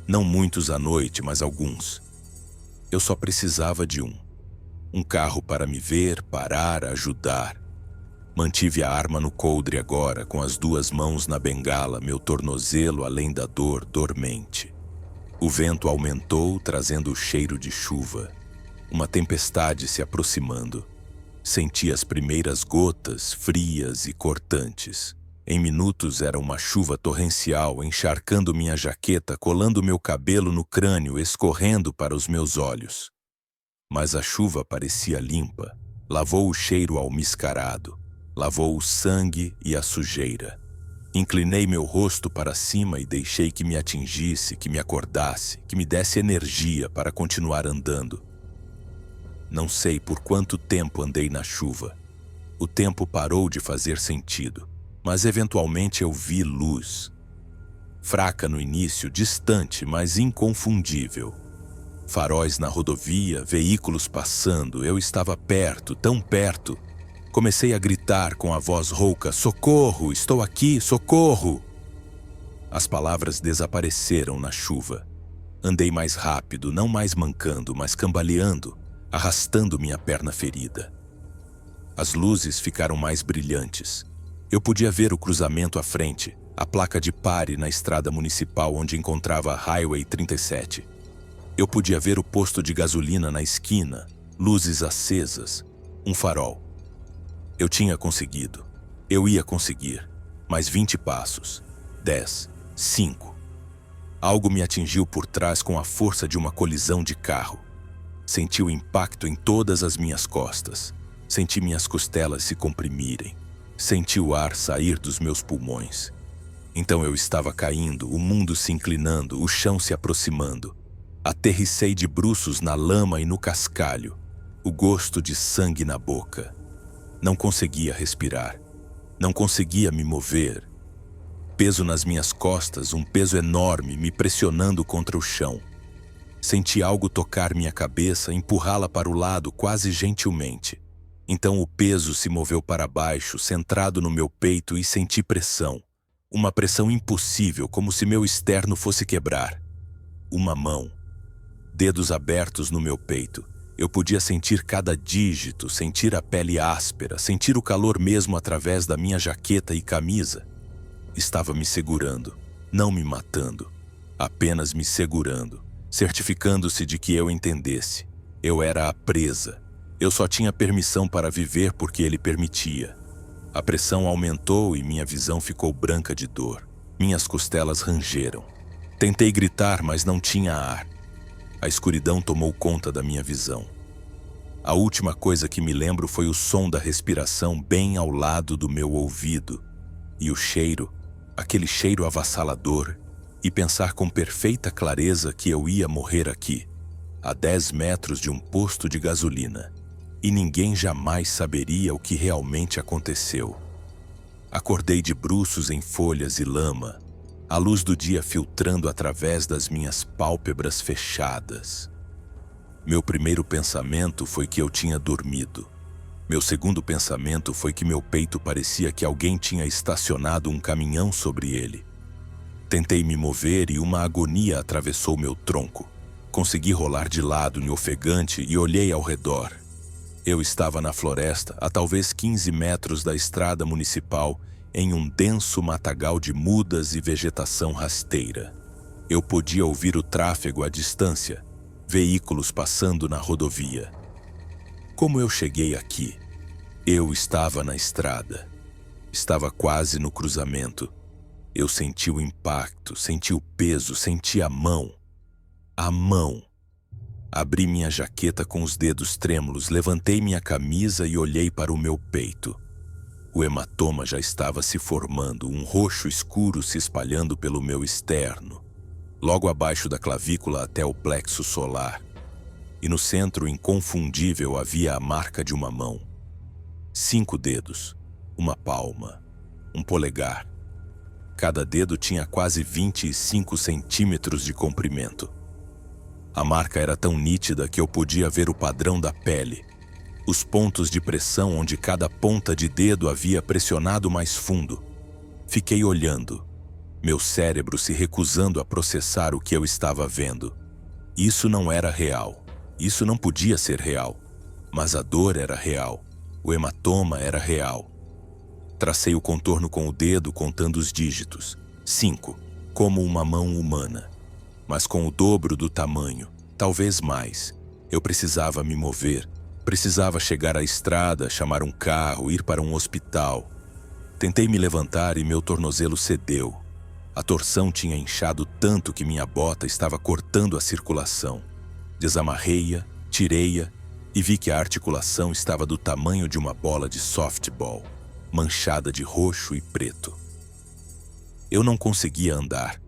Não muitos à noite, mas alguns. Eu só precisava de um. Um carro para me ver, parar, ajudar. Mantive a arma no coldre agora, com as 2 mãos na bengala, meu tornozelo além da dor dormente. O vento aumentou, trazendo o cheiro de chuva. Uma tempestade se aproximando. Senti as primeiras gotas, frias e cortantes. Em minutos era uma chuva torrencial, encharcando minha jaqueta, colando meu cabelo no crânio, escorrendo para os meus olhos. Mas a chuva parecia limpa. Lavou o cheiro almiscarado. Lavou o sangue e a sujeira. Inclinei meu rosto para cima e deixei que me atingisse, que me acordasse, que me desse energia para continuar andando. Não sei por quanto tempo andei na chuva. O tempo parou de fazer sentido, mas eventualmente eu vi luz. Fraca no início, distante, mas inconfundível. Faróis na rodovia, veículos passando, eu estava perto, tão perto. Comecei a gritar com a voz rouca: "Socorro! Estou aqui! Socorro!" As palavras desapareceram na chuva. Andei mais rápido, não mais mancando, mas cambaleando, arrastando minha perna ferida. As luzes ficaram mais brilhantes. Eu podia ver o cruzamento à frente, a placa de pare na estrada municipal onde encontrava a Highway 37. Eu podia ver o posto de gasolina na esquina, luzes acesas, um farol. Eu tinha conseguido. Eu ia conseguir. Mais 20 passos. 10. 5. Algo me atingiu por trás com a força de uma colisão de carro. Senti o impacto em todas as minhas costas. Senti minhas costelas se comprimirem. Senti o ar sair dos meus pulmões. Então eu estava caindo, o mundo se inclinando, o chão se aproximando. Aterricei de bruços na lama e no cascalho. O gosto de sangue na boca. Não conseguia respirar. Não conseguia me mover. Peso nas minhas costas, um peso enorme me pressionando contra o chão. Senti algo tocar minha cabeça, empurrá-la para o lado quase gentilmente. Então o peso se moveu para baixo, centrado no meu peito, e senti pressão. Uma pressão impossível, como se meu externo fosse quebrar. Uma mão. Dedos abertos no meu peito. Eu podia sentir cada dígito, sentir a pele áspera, sentir o calor mesmo através da minha jaqueta e camisa. Estava me segurando, não me matando, apenas me segurando, certificando-se de que eu entendesse. Eu era a presa. Eu só tinha permissão para viver porque ele permitia. A pressão aumentou e minha visão ficou branca de dor. Minhas costelas rangeram. Tentei gritar, mas não tinha ar. A escuridão tomou conta da minha visão. A última coisa que me lembro foi o som da respiração bem ao lado do meu ouvido. E o cheiro, aquele cheiro avassalador, e pensar com perfeita clareza que eu ia morrer aqui, a 10 metros de um posto de gasolina, e ninguém jamais saberia o que realmente aconteceu. Acordei de bruços em folhas e lama, a luz do dia filtrando através das minhas pálpebras fechadas. Meu primeiro pensamento foi que eu tinha dormido. Meu segundo pensamento foi que meu peito parecia que alguém tinha estacionado um caminhão sobre ele. Tentei me mover e uma agonia atravessou meu tronco. Consegui rolar de lado no ofegante e olhei ao redor. Eu estava na floresta, a talvez 15 metros da estrada municipal, em um denso matagal de mudas e vegetação rasteira. Eu podia ouvir o tráfego à distância, veículos passando na rodovia. Como eu cheguei aqui? Eu estava na estrada. Estava quase no cruzamento. Eu senti o impacto, senti o peso, senti a mão. A mão. Abri minha jaqueta com os dedos trêmulos, levantei minha camisa e olhei para o meu peito. O hematoma já estava se formando, um roxo escuro se espalhando pelo meu externo, logo abaixo da clavícula até o plexo solar. E no centro inconfundível havia a marca de uma mão. 5 dedos, uma palma, um polegar. Cada dedo tinha quase 25 centímetros de comprimento. A marca era tão nítida que eu podia ver o padrão da pele, os pontos de pressão onde cada ponta de dedo havia pressionado mais fundo. Fiquei olhando, meu cérebro se recusando a processar o que eu estava vendo. Isso não era real. Isso não podia ser real. Mas a dor era real. O hematoma era real. Tracei o contorno com o dedo, contando os dígitos. 5, como uma mão humana. Mas com o dobro do tamanho, talvez mais. Eu precisava me mover. Precisava chegar à estrada, chamar um carro, ir para um hospital. Tentei me levantar e meu tornozelo cedeu. A torção tinha inchado tanto que minha bota estava cortando a circulação. Desamarrei-a, tirei-a e vi que a articulação estava do tamanho de uma bola de softball, manchada de roxo e preto. Eu não conseguia andar.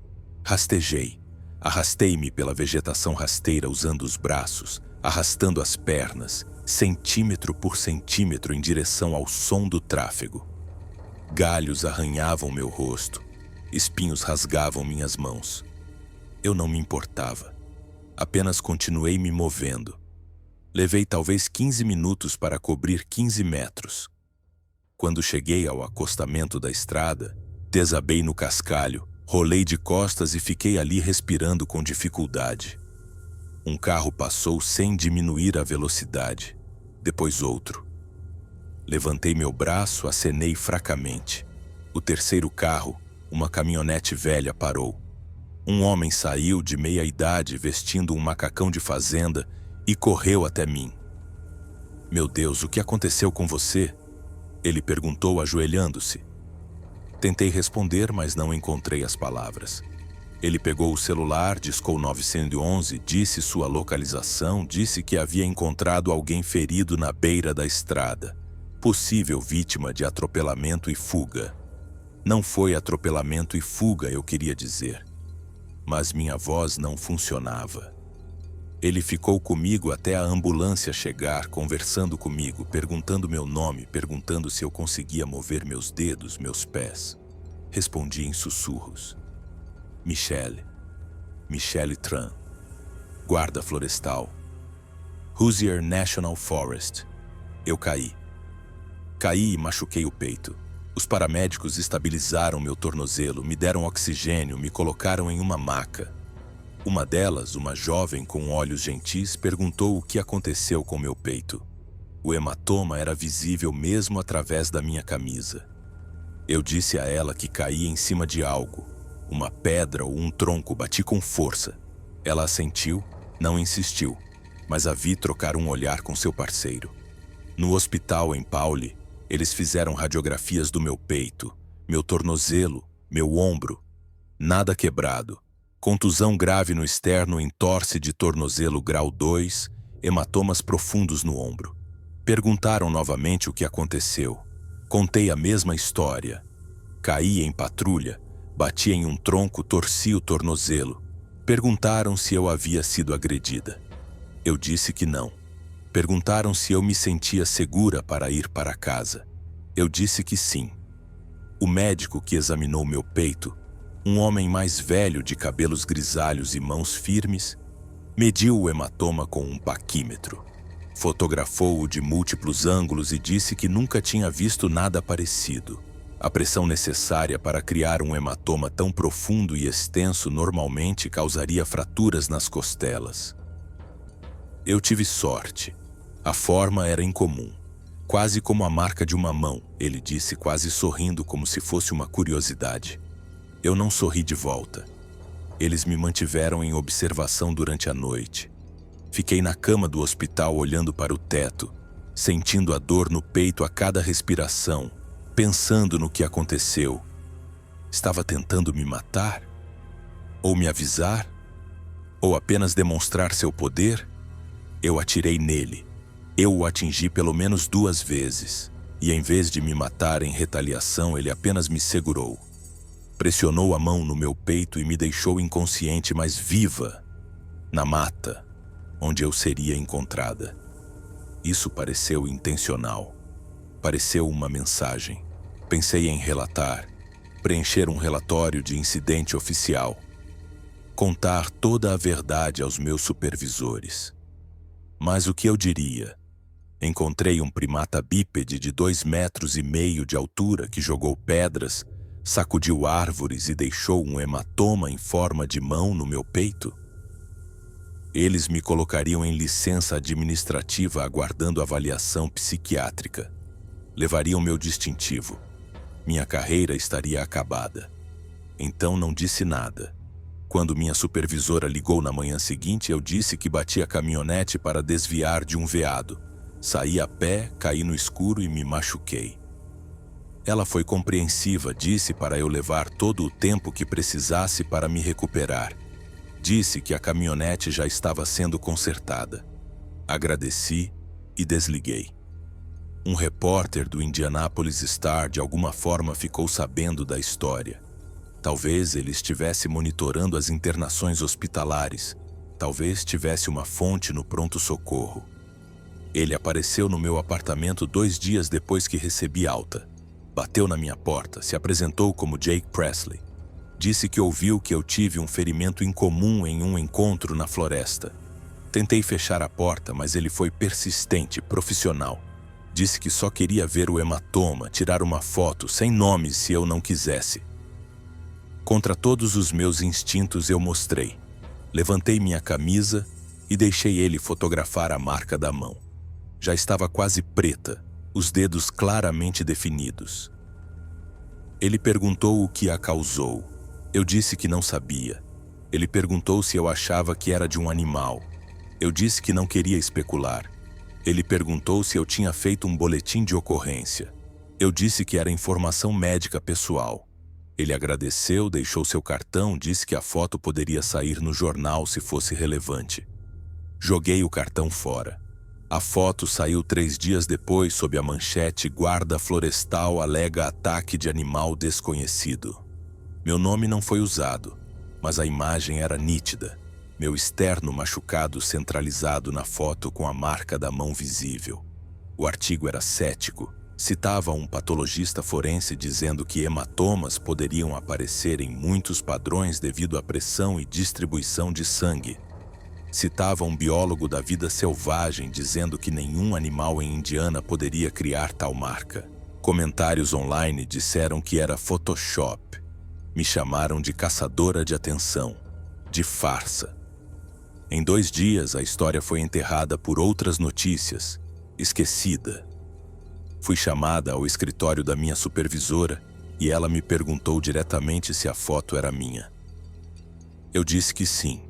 Rastejei. Arrastei-me pela vegetação rasteira usando os braços, arrastando as pernas, centímetro por centímetro em direção ao som do tráfego. Galhos arranhavam meu rosto, espinhos rasgavam minhas mãos. Eu não me importava. Apenas continuei me movendo. Levei talvez 15 minutos para cobrir 15 metros. Quando cheguei ao acostamento da estrada, desabei no cascalho, rolei de costas e fiquei ali respirando com dificuldade. Um carro passou sem diminuir a velocidade, depois outro. Levantei meu braço, acenei fracamente. O terceiro carro, uma caminhonete velha, parou. Um homem saiu de meia-idade vestindo um macacão de fazenda e correu até mim. "Meu Deus, o que aconteceu com você?" Ele perguntou ajoelhando-se. Tentei responder, mas não encontrei as palavras. Ele pegou o celular, discou 911, disse sua localização, disse que havia encontrado alguém ferido na beira da estrada. Possível vítima de atropelamento e fuga. Não foi atropelamento e fuga, eu queria dizer. Mas minha voz não funcionava. Ele ficou comigo até a ambulância chegar, conversando comigo, perguntando meu nome, perguntando se eu conseguia mover meus dedos, meus pés. Respondi em sussurros. Michelle Tran, guarda florestal. Hoosier National Forest. Eu caí. Caí e machuquei o peito. Os paramédicos estabilizaram meu tornozelo, me deram oxigênio, me colocaram em uma maca. Uma delas, uma jovem com olhos gentis, perguntou o que aconteceu com meu peito. O hematoma era visível mesmo através da minha camisa. Eu disse a ela que caí em cima de algo, uma pedra ou um tronco, bati com força. Ela assentiu, não insistiu, mas a vi trocar um olhar com seu parceiro. No hospital em Pauli, eles fizeram radiografias do meu peito, meu tornozelo, meu ombro. Nada quebrado. Contusão grave no externo, entorse de tornozelo grau 2, hematomas profundos no ombro. Perguntaram novamente o que aconteceu. Contei a mesma história. Caí em patrulha, bati em um tronco, torci o tornozelo. Perguntaram se eu havia sido agredida. Eu disse que não. Perguntaram se eu me sentia segura para ir para casa. Eu disse que sim. O médico que examinou meu peito, um homem mais velho de cabelos grisalhos e mãos firmes, mediu o hematoma com um paquímetro. Fotografou-o de múltiplos ângulos e disse que nunca tinha visto nada parecido. A pressão necessária para criar um hematoma tão profundo e extenso normalmente causaria fraturas nas costelas. Eu tive sorte. A forma era incomum, quase como a marca de uma mão, ele disse, quase sorrindo como se fosse uma curiosidade. Eu não sorri de volta. Eles me mantiveram em observação durante a noite. Fiquei na cama do hospital olhando para o teto, sentindo a dor no peito a cada respiração, pensando no que aconteceu. Estava tentando me matar? Ou me avisar? Ou apenas demonstrar seu poder? Eu atirei nele. Eu o atingi pelo menos 2 vezes, e em vez de me matar em retaliação, ele apenas me segurou. Pressionou a mão no meu peito e me deixou inconsciente, mas viva, na mata, onde eu seria encontrada. Isso pareceu intencional. Pareceu uma mensagem. Pensei em relatar, preencher um relatório de incidente oficial, contar toda a verdade aos meus supervisores. Mas o que eu diria? Encontrei um primata bípede de 2,5 metros de altura que jogou pedras, sacudiu árvores e deixou um hematoma em forma de mão no meu peito? Eles me colocariam em licença administrativa aguardando avaliação psiquiátrica. Levariam meu distintivo. Minha carreira estaria acabada. Então não disse nada. Quando minha supervisora ligou na manhã seguinte, eu disse que bati a caminhonete para desviar de um veado. Saí a pé, caí no escuro e me machuquei. Ela foi compreensiva, disse para eu levar todo o tempo que precisasse para me recuperar. Disse que a caminhonete já estava sendo consertada. Agradeci e desliguei. Um repórter do Indianapolis Star de alguma forma ficou sabendo da história. Talvez ele estivesse monitorando as internações hospitalares. Talvez tivesse uma fonte no pronto-socorro. Ele apareceu no meu apartamento 2 dias depois que recebi alta. Bateu na minha porta, se apresentou como Jake Presley. Disse que ouviu que eu tive um ferimento incomum em um encontro na floresta. Tentei fechar a porta, mas ele foi persistente, profissional. Disse que só queria ver o hematoma, tirar uma foto, sem nomes se eu não quisesse. Contra todos os meus instintos eu mostrei. Levantei minha camisa e deixei ele fotografar a marca da mão. Já estava quase preta, os dedos claramente definidos. Ele perguntou o que a causou. Eu disse que não sabia. Ele perguntou se eu achava que era de um animal. Eu disse que não queria especular. Ele perguntou se eu tinha feito um boletim de ocorrência. Eu disse que era informação médica pessoal. Ele agradeceu, deixou seu cartão, disse que a foto poderia sair no jornal se fosse relevante. Joguei o cartão fora. A foto saiu 3 dias depois sob a manchete "Guarda Florestal alega ataque de animal desconhecido". Meu nome não foi usado, mas a imagem era nítida. Meu externo machucado centralizado na foto com a marca da mão visível. O artigo era cético. Citava um patologista forense dizendo que hematomas poderiam aparecer em muitos padrões devido à pressão e distribuição de sangue. Citava um biólogo da vida selvagem dizendo que nenhum animal em Indiana poderia criar tal marca. Comentários online disseram que era Photoshop. Me chamaram de caçadora de atenção, de farsa. Em 2 dias, a história foi enterrada por outras notícias, esquecida. Fui chamada ao escritório da minha supervisora e ela me perguntou diretamente se a foto era minha. Eu disse que sim.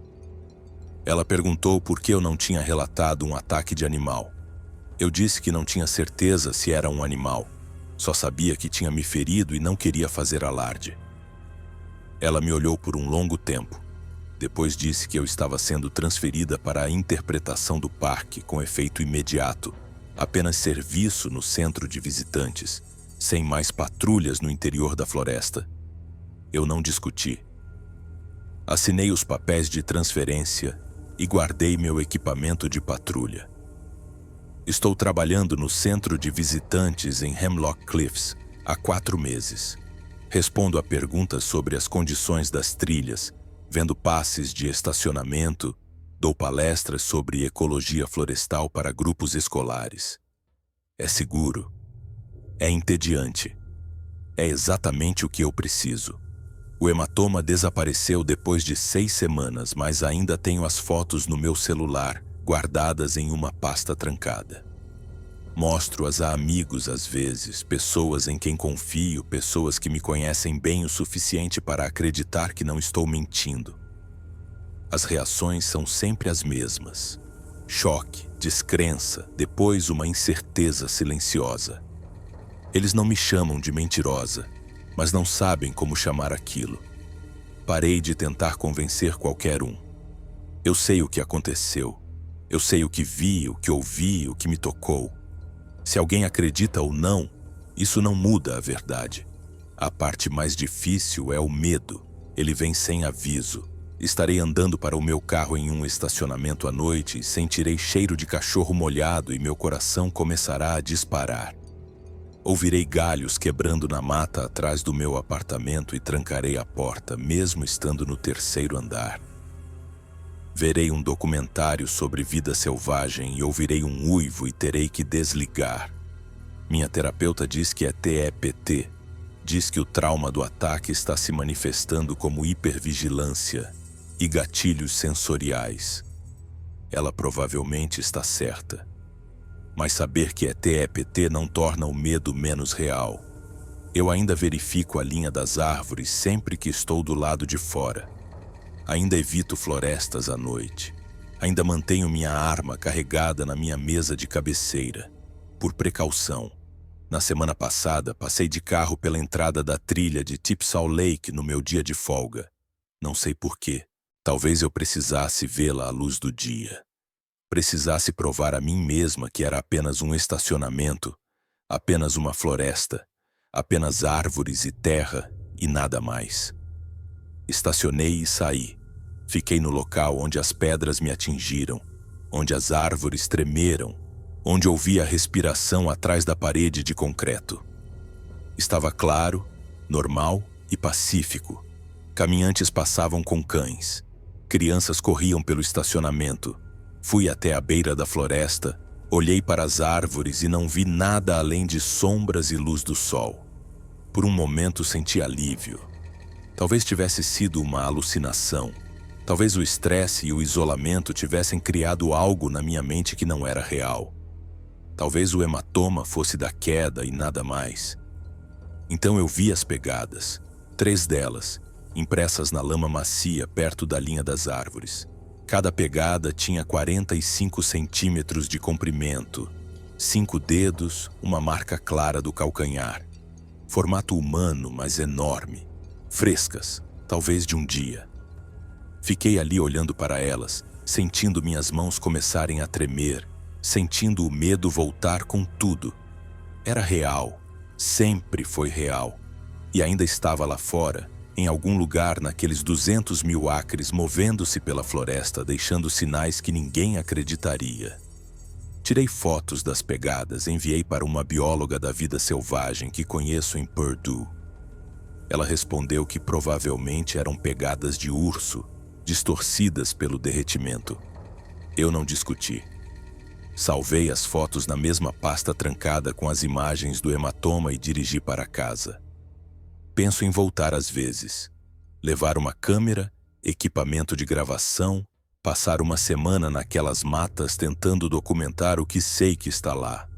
Ela perguntou por que eu não tinha relatado um ataque de animal. Eu disse que não tinha certeza se era um animal. Só sabia que tinha me ferido e não queria fazer alarde. Ela me olhou por um longo tempo. Depois disse que eu estava sendo transferida para a interpretação do parque com efeito imediato. Apenas serviço no centro de visitantes, sem mais patrulhas no interior da floresta. Eu não discuti. Assinei os papéis de transferência e guardei meu equipamento de patrulha. Estou trabalhando no centro de visitantes em Hemlock Cliffs há 4 meses. Respondo a perguntas sobre as condições das trilhas, vendo passes de estacionamento, dou palestras sobre ecologia florestal para grupos escolares. É seguro. É entediante. É exatamente o que eu preciso. O hematoma desapareceu depois de 6 semanas, mas ainda tenho as fotos no meu celular, guardadas em uma pasta trancada. Mostro-as a amigos às vezes, pessoas em quem confio, pessoas que me conhecem bem o suficiente para acreditar que não estou mentindo. As reações são sempre as mesmas. Choque, descrença, depois uma incerteza silenciosa. Eles não me chamam de mentirosa, mas não sabem como chamar aquilo. Parei de tentar convencer qualquer um. Eu sei o que aconteceu. Eu sei o que vi, o que ouvi, o que me tocou. Se alguém acredita ou não, isso não muda a verdade. A parte mais difícil é o medo. Ele vem sem aviso. Estarei andando para o meu carro em um estacionamento à noite e sentirei cheiro de cachorro molhado e meu coração começará a disparar. Ouvirei galhos quebrando na mata atrás do meu apartamento e trancarei a porta, mesmo estando no 3º andar. Verei um documentário sobre vida selvagem e ouvirei um uivo e terei que desligar. Minha terapeuta diz que é TEPT. Diz que o trauma do ataque está se manifestando como hipervigilância e gatilhos sensoriais. Ela provavelmente está certa. Mas saber que é TEPT não torna o medo menos real. Eu ainda verifico a linha das árvores sempre que estou do lado de fora. Ainda evito florestas à noite. Ainda mantenho minha arma carregada na minha mesa de cabeceira, por precaução. Na semana passada, passei de carro pela entrada da trilha de Tipsal Lake no meu dia de folga. Não sei porquê. Talvez eu precisasse vê-la à luz do dia. Precisasse provar a mim mesma que era apenas um estacionamento, apenas uma floresta, apenas árvores e terra e nada mais. Estacionei e saí. Fiquei no local onde as pedras me atingiram, onde as árvores tremeram, onde ouvi a respiração atrás da parede de concreto. Estava claro, normal e pacífico. Caminhantes passavam com cães. Crianças corriam pelo estacionamento. Fui até a beira da floresta, olhei para as árvores e não vi nada além de sombras e luz do sol. Por um momento senti alívio. Talvez tivesse sido uma alucinação. Talvez o estresse e o isolamento tivessem criado algo na minha mente que não era real. Talvez o hematoma fosse da queda e nada mais. Então eu vi as pegadas, 3 delas, impressas na lama macia perto da linha das árvores. Cada pegada tinha 45 centímetros de comprimento, 5 dedos, uma marca clara do calcanhar. Formato humano, mas enorme. Frescas, talvez de um dia. Fiquei ali olhando para elas, sentindo minhas mãos começarem a tremer, sentindo o medo voltar com tudo. Era real, sempre foi real. E ainda estava lá fora, em algum lugar naqueles 200 mil acres, movendo-se pela floresta, deixando sinais que ninguém acreditaria. Tirei fotos das pegadas, enviei para uma bióloga da vida selvagem que conheço em Purdue. Ela respondeu que provavelmente eram pegadas de urso, distorcidas pelo derretimento. Eu não discuti. Salvei as fotos na mesma pasta trancada com as imagens do hematoma e dirigi para casa. Penso em voltar às vezes. Levar uma câmera, equipamento de gravação, passar uma semana naquelas matas tentando documentar o que sei que está lá.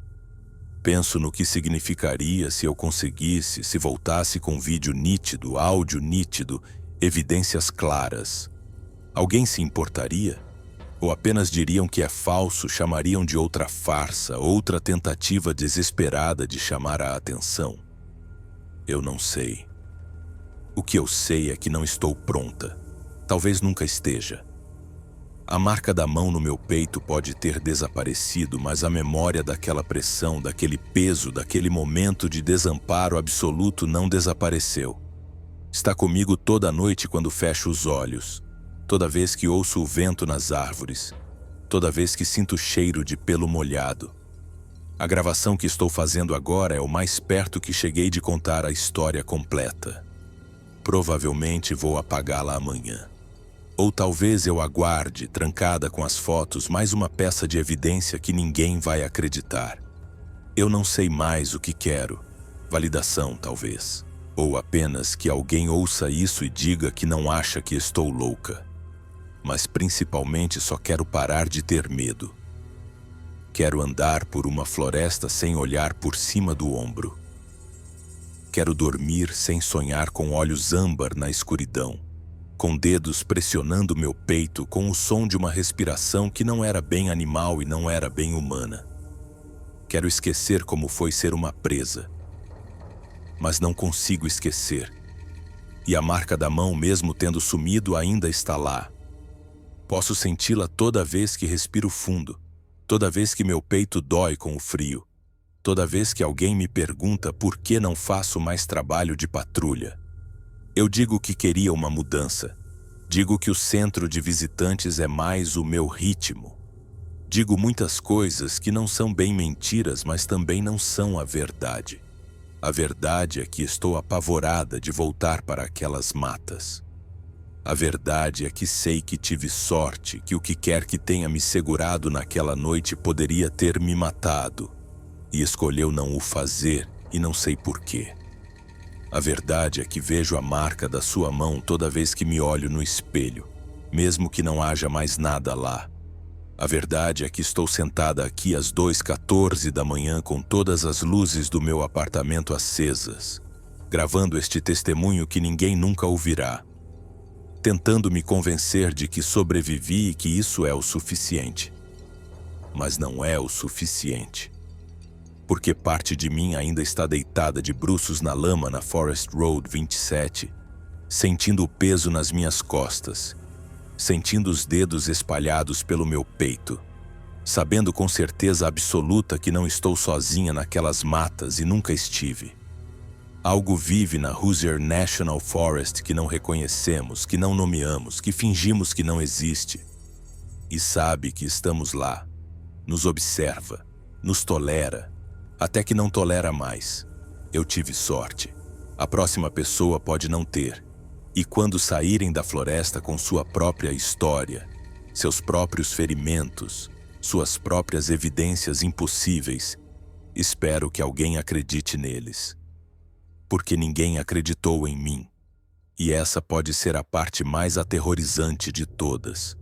Penso no que significaria se eu conseguisse, se voltasse com vídeo nítido, áudio nítido, evidências claras. Alguém se importaria? Ou apenas diriam que é falso, chamariam de outra farsa, outra tentativa desesperada de chamar a atenção? Eu não sei. O que eu sei é que não estou pronta. Talvez nunca esteja. A marca da mão no meu peito pode ter desaparecido, mas a memória daquela pressão, daquele peso, daquele momento de desamparo absoluto não desapareceu. Está comigo toda noite quando fecho os olhos. Toda vez que ouço o vento nas árvores, toda vez que sinto o cheiro de pelo molhado. A gravação que estou fazendo agora é o mais perto que cheguei de contar a história completa. Provavelmente vou apagá-la amanhã. Ou talvez eu aguarde, trancada com as fotos, mais uma peça de evidência que ninguém vai acreditar. Eu não sei mais o que quero. Validação, talvez. Ou apenas que alguém ouça isso e diga que não acha que estou louca. Mas principalmente só quero parar de ter medo. Quero andar por uma floresta sem olhar por cima do ombro. Quero dormir sem sonhar com olhos âmbar na escuridão, com dedos pressionando meu peito com o som de uma respiração que não era bem animal e não era bem humana. Quero esquecer como foi ser uma presa. Mas não consigo esquecer. E a marca da mão, mesmo tendo sumido, ainda está lá. Posso senti-la toda vez que respiro fundo, toda vez que meu peito dói com o frio, toda vez que alguém me pergunta por que não faço mais trabalho de patrulha. Eu digo que queria uma mudança. Digo que o centro de visitantes é mais o meu ritmo. Digo muitas coisas que não são bem mentiras, mas também não são a verdade. A verdade é que estou apavorada de voltar para aquelas matas. A verdade é que sei que tive sorte, que o que quer que tenha me segurado naquela noite poderia ter me matado, e escolheu não o fazer, e não sei porquê. A verdade é que vejo a marca da sua mão toda vez que me olho no espelho, mesmo que não haja mais nada lá. A verdade é que estou sentada aqui às 2h14 da manhã com todas as luzes do meu apartamento acesas, gravando este testemunho que ninguém nunca ouvirá, tentando me convencer de que sobrevivi e que isso é o suficiente. Mas não é o suficiente. Porque parte de mim ainda está deitada de bruços na lama na Forest Road 27, sentindo o peso nas minhas costas, sentindo os dedos espalhados pelo meu peito, sabendo com certeza absoluta que não estou sozinha naquelas matas e nunca estive. Algo vive na Hoosier National Forest que não reconhecemos, que não nomeamos, que fingimos que não existe. E sabe que estamos lá. Nos observa, nos tolera, até que não tolera mais. Eu tive sorte. A próxima pessoa pode não ter. E quando saírem da floresta com sua própria história, seus próprios ferimentos, suas próprias evidências impossíveis, espero que alguém acredite neles. Porque ninguém acreditou em mim. E essa pode ser a parte mais aterrorizante de todas.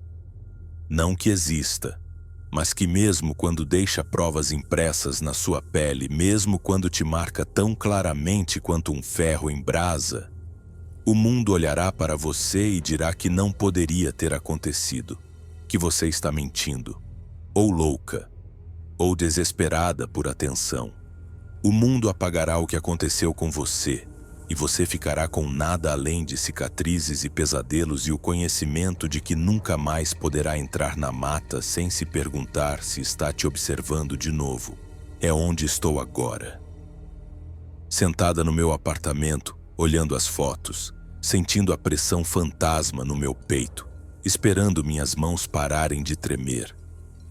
Não que exista, mas que mesmo quando deixa provas impressas na sua pele, mesmo quando te marca tão claramente quanto um ferro em brasa, o mundo olhará para você e dirá que não poderia ter acontecido, que você está mentindo, ou louca, ou desesperada por atenção. O mundo apagará o que aconteceu com você, e você ficará com nada além de cicatrizes e pesadelos e o conhecimento de que nunca mais poderá entrar na mata sem se perguntar se está te observando de novo. É onde estou agora. Sentada no meu apartamento, olhando as fotos, sentindo a pressão fantasma no meu peito, esperando minhas mãos pararem de tremer.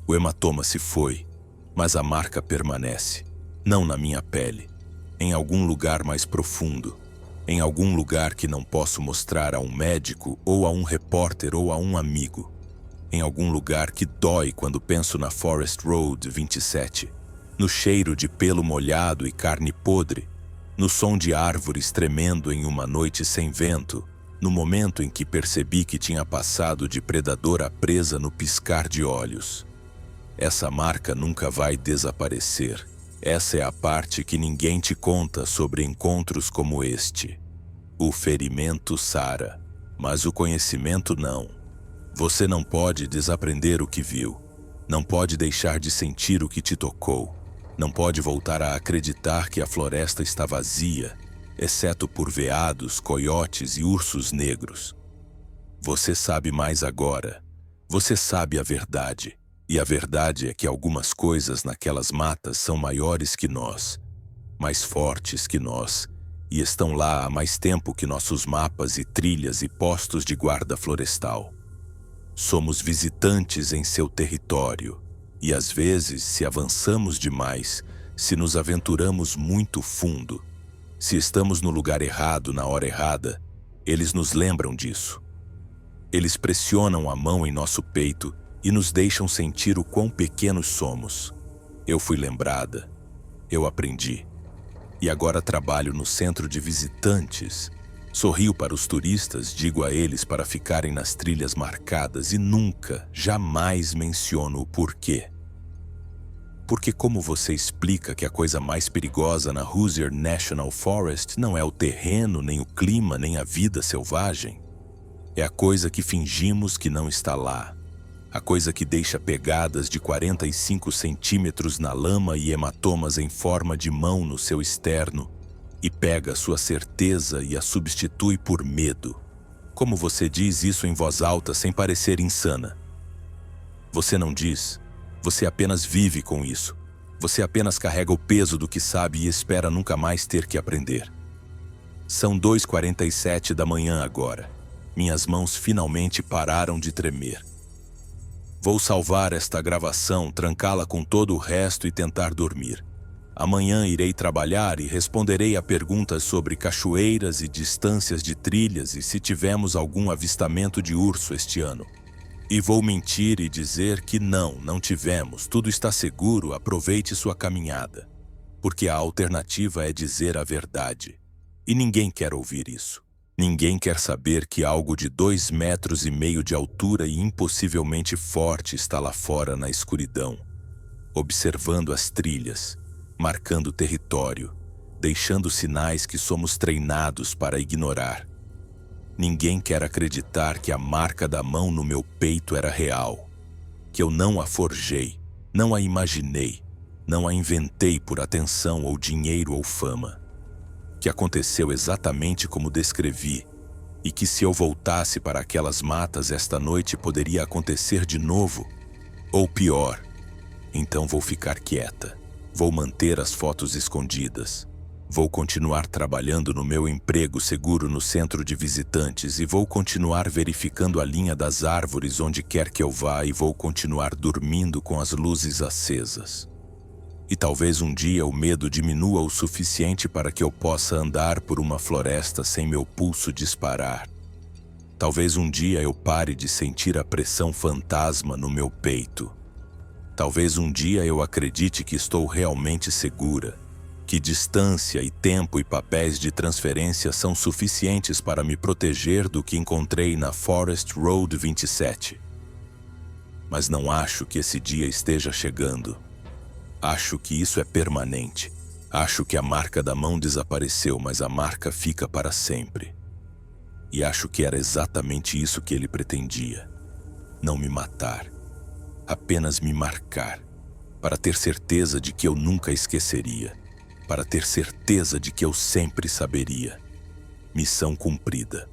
O hematoma se foi, mas a marca permanece, não na minha pele, em algum lugar mais profundo, em algum lugar que não posso mostrar a um médico ou a um repórter ou a um amigo, em algum lugar que dói quando penso na Forest Road 27, no cheiro de pelo molhado e carne podre, no som de árvores tremendo em uma noite sem vento, no momento em que percebi que tinha passado de predador a presa no piscar de olhos. Essa marca nunca vai desaparecer. Essa é a parte que ninguém te conta sobre encontros como este. O ferimento sara, mas o conhecimento não. Você não pode desaprender o que viu. Não pode deixar de sentir o que te tocou. Não pode voltar a acreditar que a floresta está vazia, exceto por veados, coiotes e ursos negros. Você sabe mais agora. Você sabe a verdade. E a verdade é que algumas coisas naquelas matas são maiores que nós, mais fortes que nós, e estão lá há mais tempo que nossos mapas e trilhas e postos de guarda florestal. Somos visitantes em seu território, e às vezes, se avançamos demais, se nos aventuramos muito fundo, se estamos no lugar errado na hora errada, eles nos lembram disso. Eles pressionam a mão em nosso peito e nos deixam sentir o quão pequenos somos. Eu fui lembrada. Eu aprendi. E agora trabalho no centro de visitantes. Sorrio para os turistas, digo a eles para ficarem nas trilhas marcadas e nunca, jamais menciono o porquê. Porque como você explica que a coisa mais perigosa na Hoosier National Forest não é o terreno, nem o clima, nem a vida selvagem? É a coisa que fingimos que não está lá. A coisa que deixa pegadas de 45 centímetros na lama e hematomas em forma de mão no seu externo e pega a sua certeza e a substitui por medo. Como você diz isso em voz alta sem parecer insana? Você não diz. Você apenas vive com isso. Você apenas carrega o peso do que sabe e espera nunca mais ter que aprender. São 2h47 da manhã agora. Minhas mãos finalmente pararam de tremer. Vou salvar esta gravação, trancá-la com todo o resto e tentar dormir. Amanhã irei trabalhar e responderei a perguntas sobre cachoeiras e distâncias de trilhas e se tivemos algum avistamento de urso este ano. E vou mentir e dizer que não tivemos, tudo está seguro, aproveite sua caminhada. Porque a alternativa é dizer a verdade. E ninguém quer ouvir isso. Ninguém quer saber que algo de 2,5 metros de altura e impossivelmente forte está lá fora na escuridão, observando as trilhas, marcando território, deixando sinais que somos treinados para ignorar. Ninguém quer acreditar que a marca da mão no meu peito era real, que eu não a forjei, não a imaginei, não a inventei por atenção ou dinheiro ou fama, que aconteceu exatamente como descrevi, e que se eu voltasse para aquelas matas esta noite poderia acontecer de novo, ou pior. Então vou ficar quieta, vou manter as fotos escondidas, vou continuar trabalhando no meu emprego seguro no centro de visitantes e vou continuar verificando a linha das árvores onde quer que eu vá e vou continuar dormindo com as luzes acesas. E talvez um dia o medo diminua o suficiente para que eu possa andar por uma floresta sem meu pulso disparar. Talvez um dia eu pare de sentir a pressão fantasma no meu peito. Talvez um dia eu acredite que estou realmente segura, que distância e tempo e papéis de transferência são suficientes para me proteger do que encontrei na Forest Road 27. Mas não acho que esse dia esteja chegando. Acho que isso é permanente. Acho que a marca da mão desapareceu, mas a marca fica para sempre. E acho que era exatamente isso que ele pretendia. Não me matar. Apenas me marcar. Para ter certeza de que eu nunca esqueceria. Para ter certeza de que eu sempre saberia. Missão cumprida.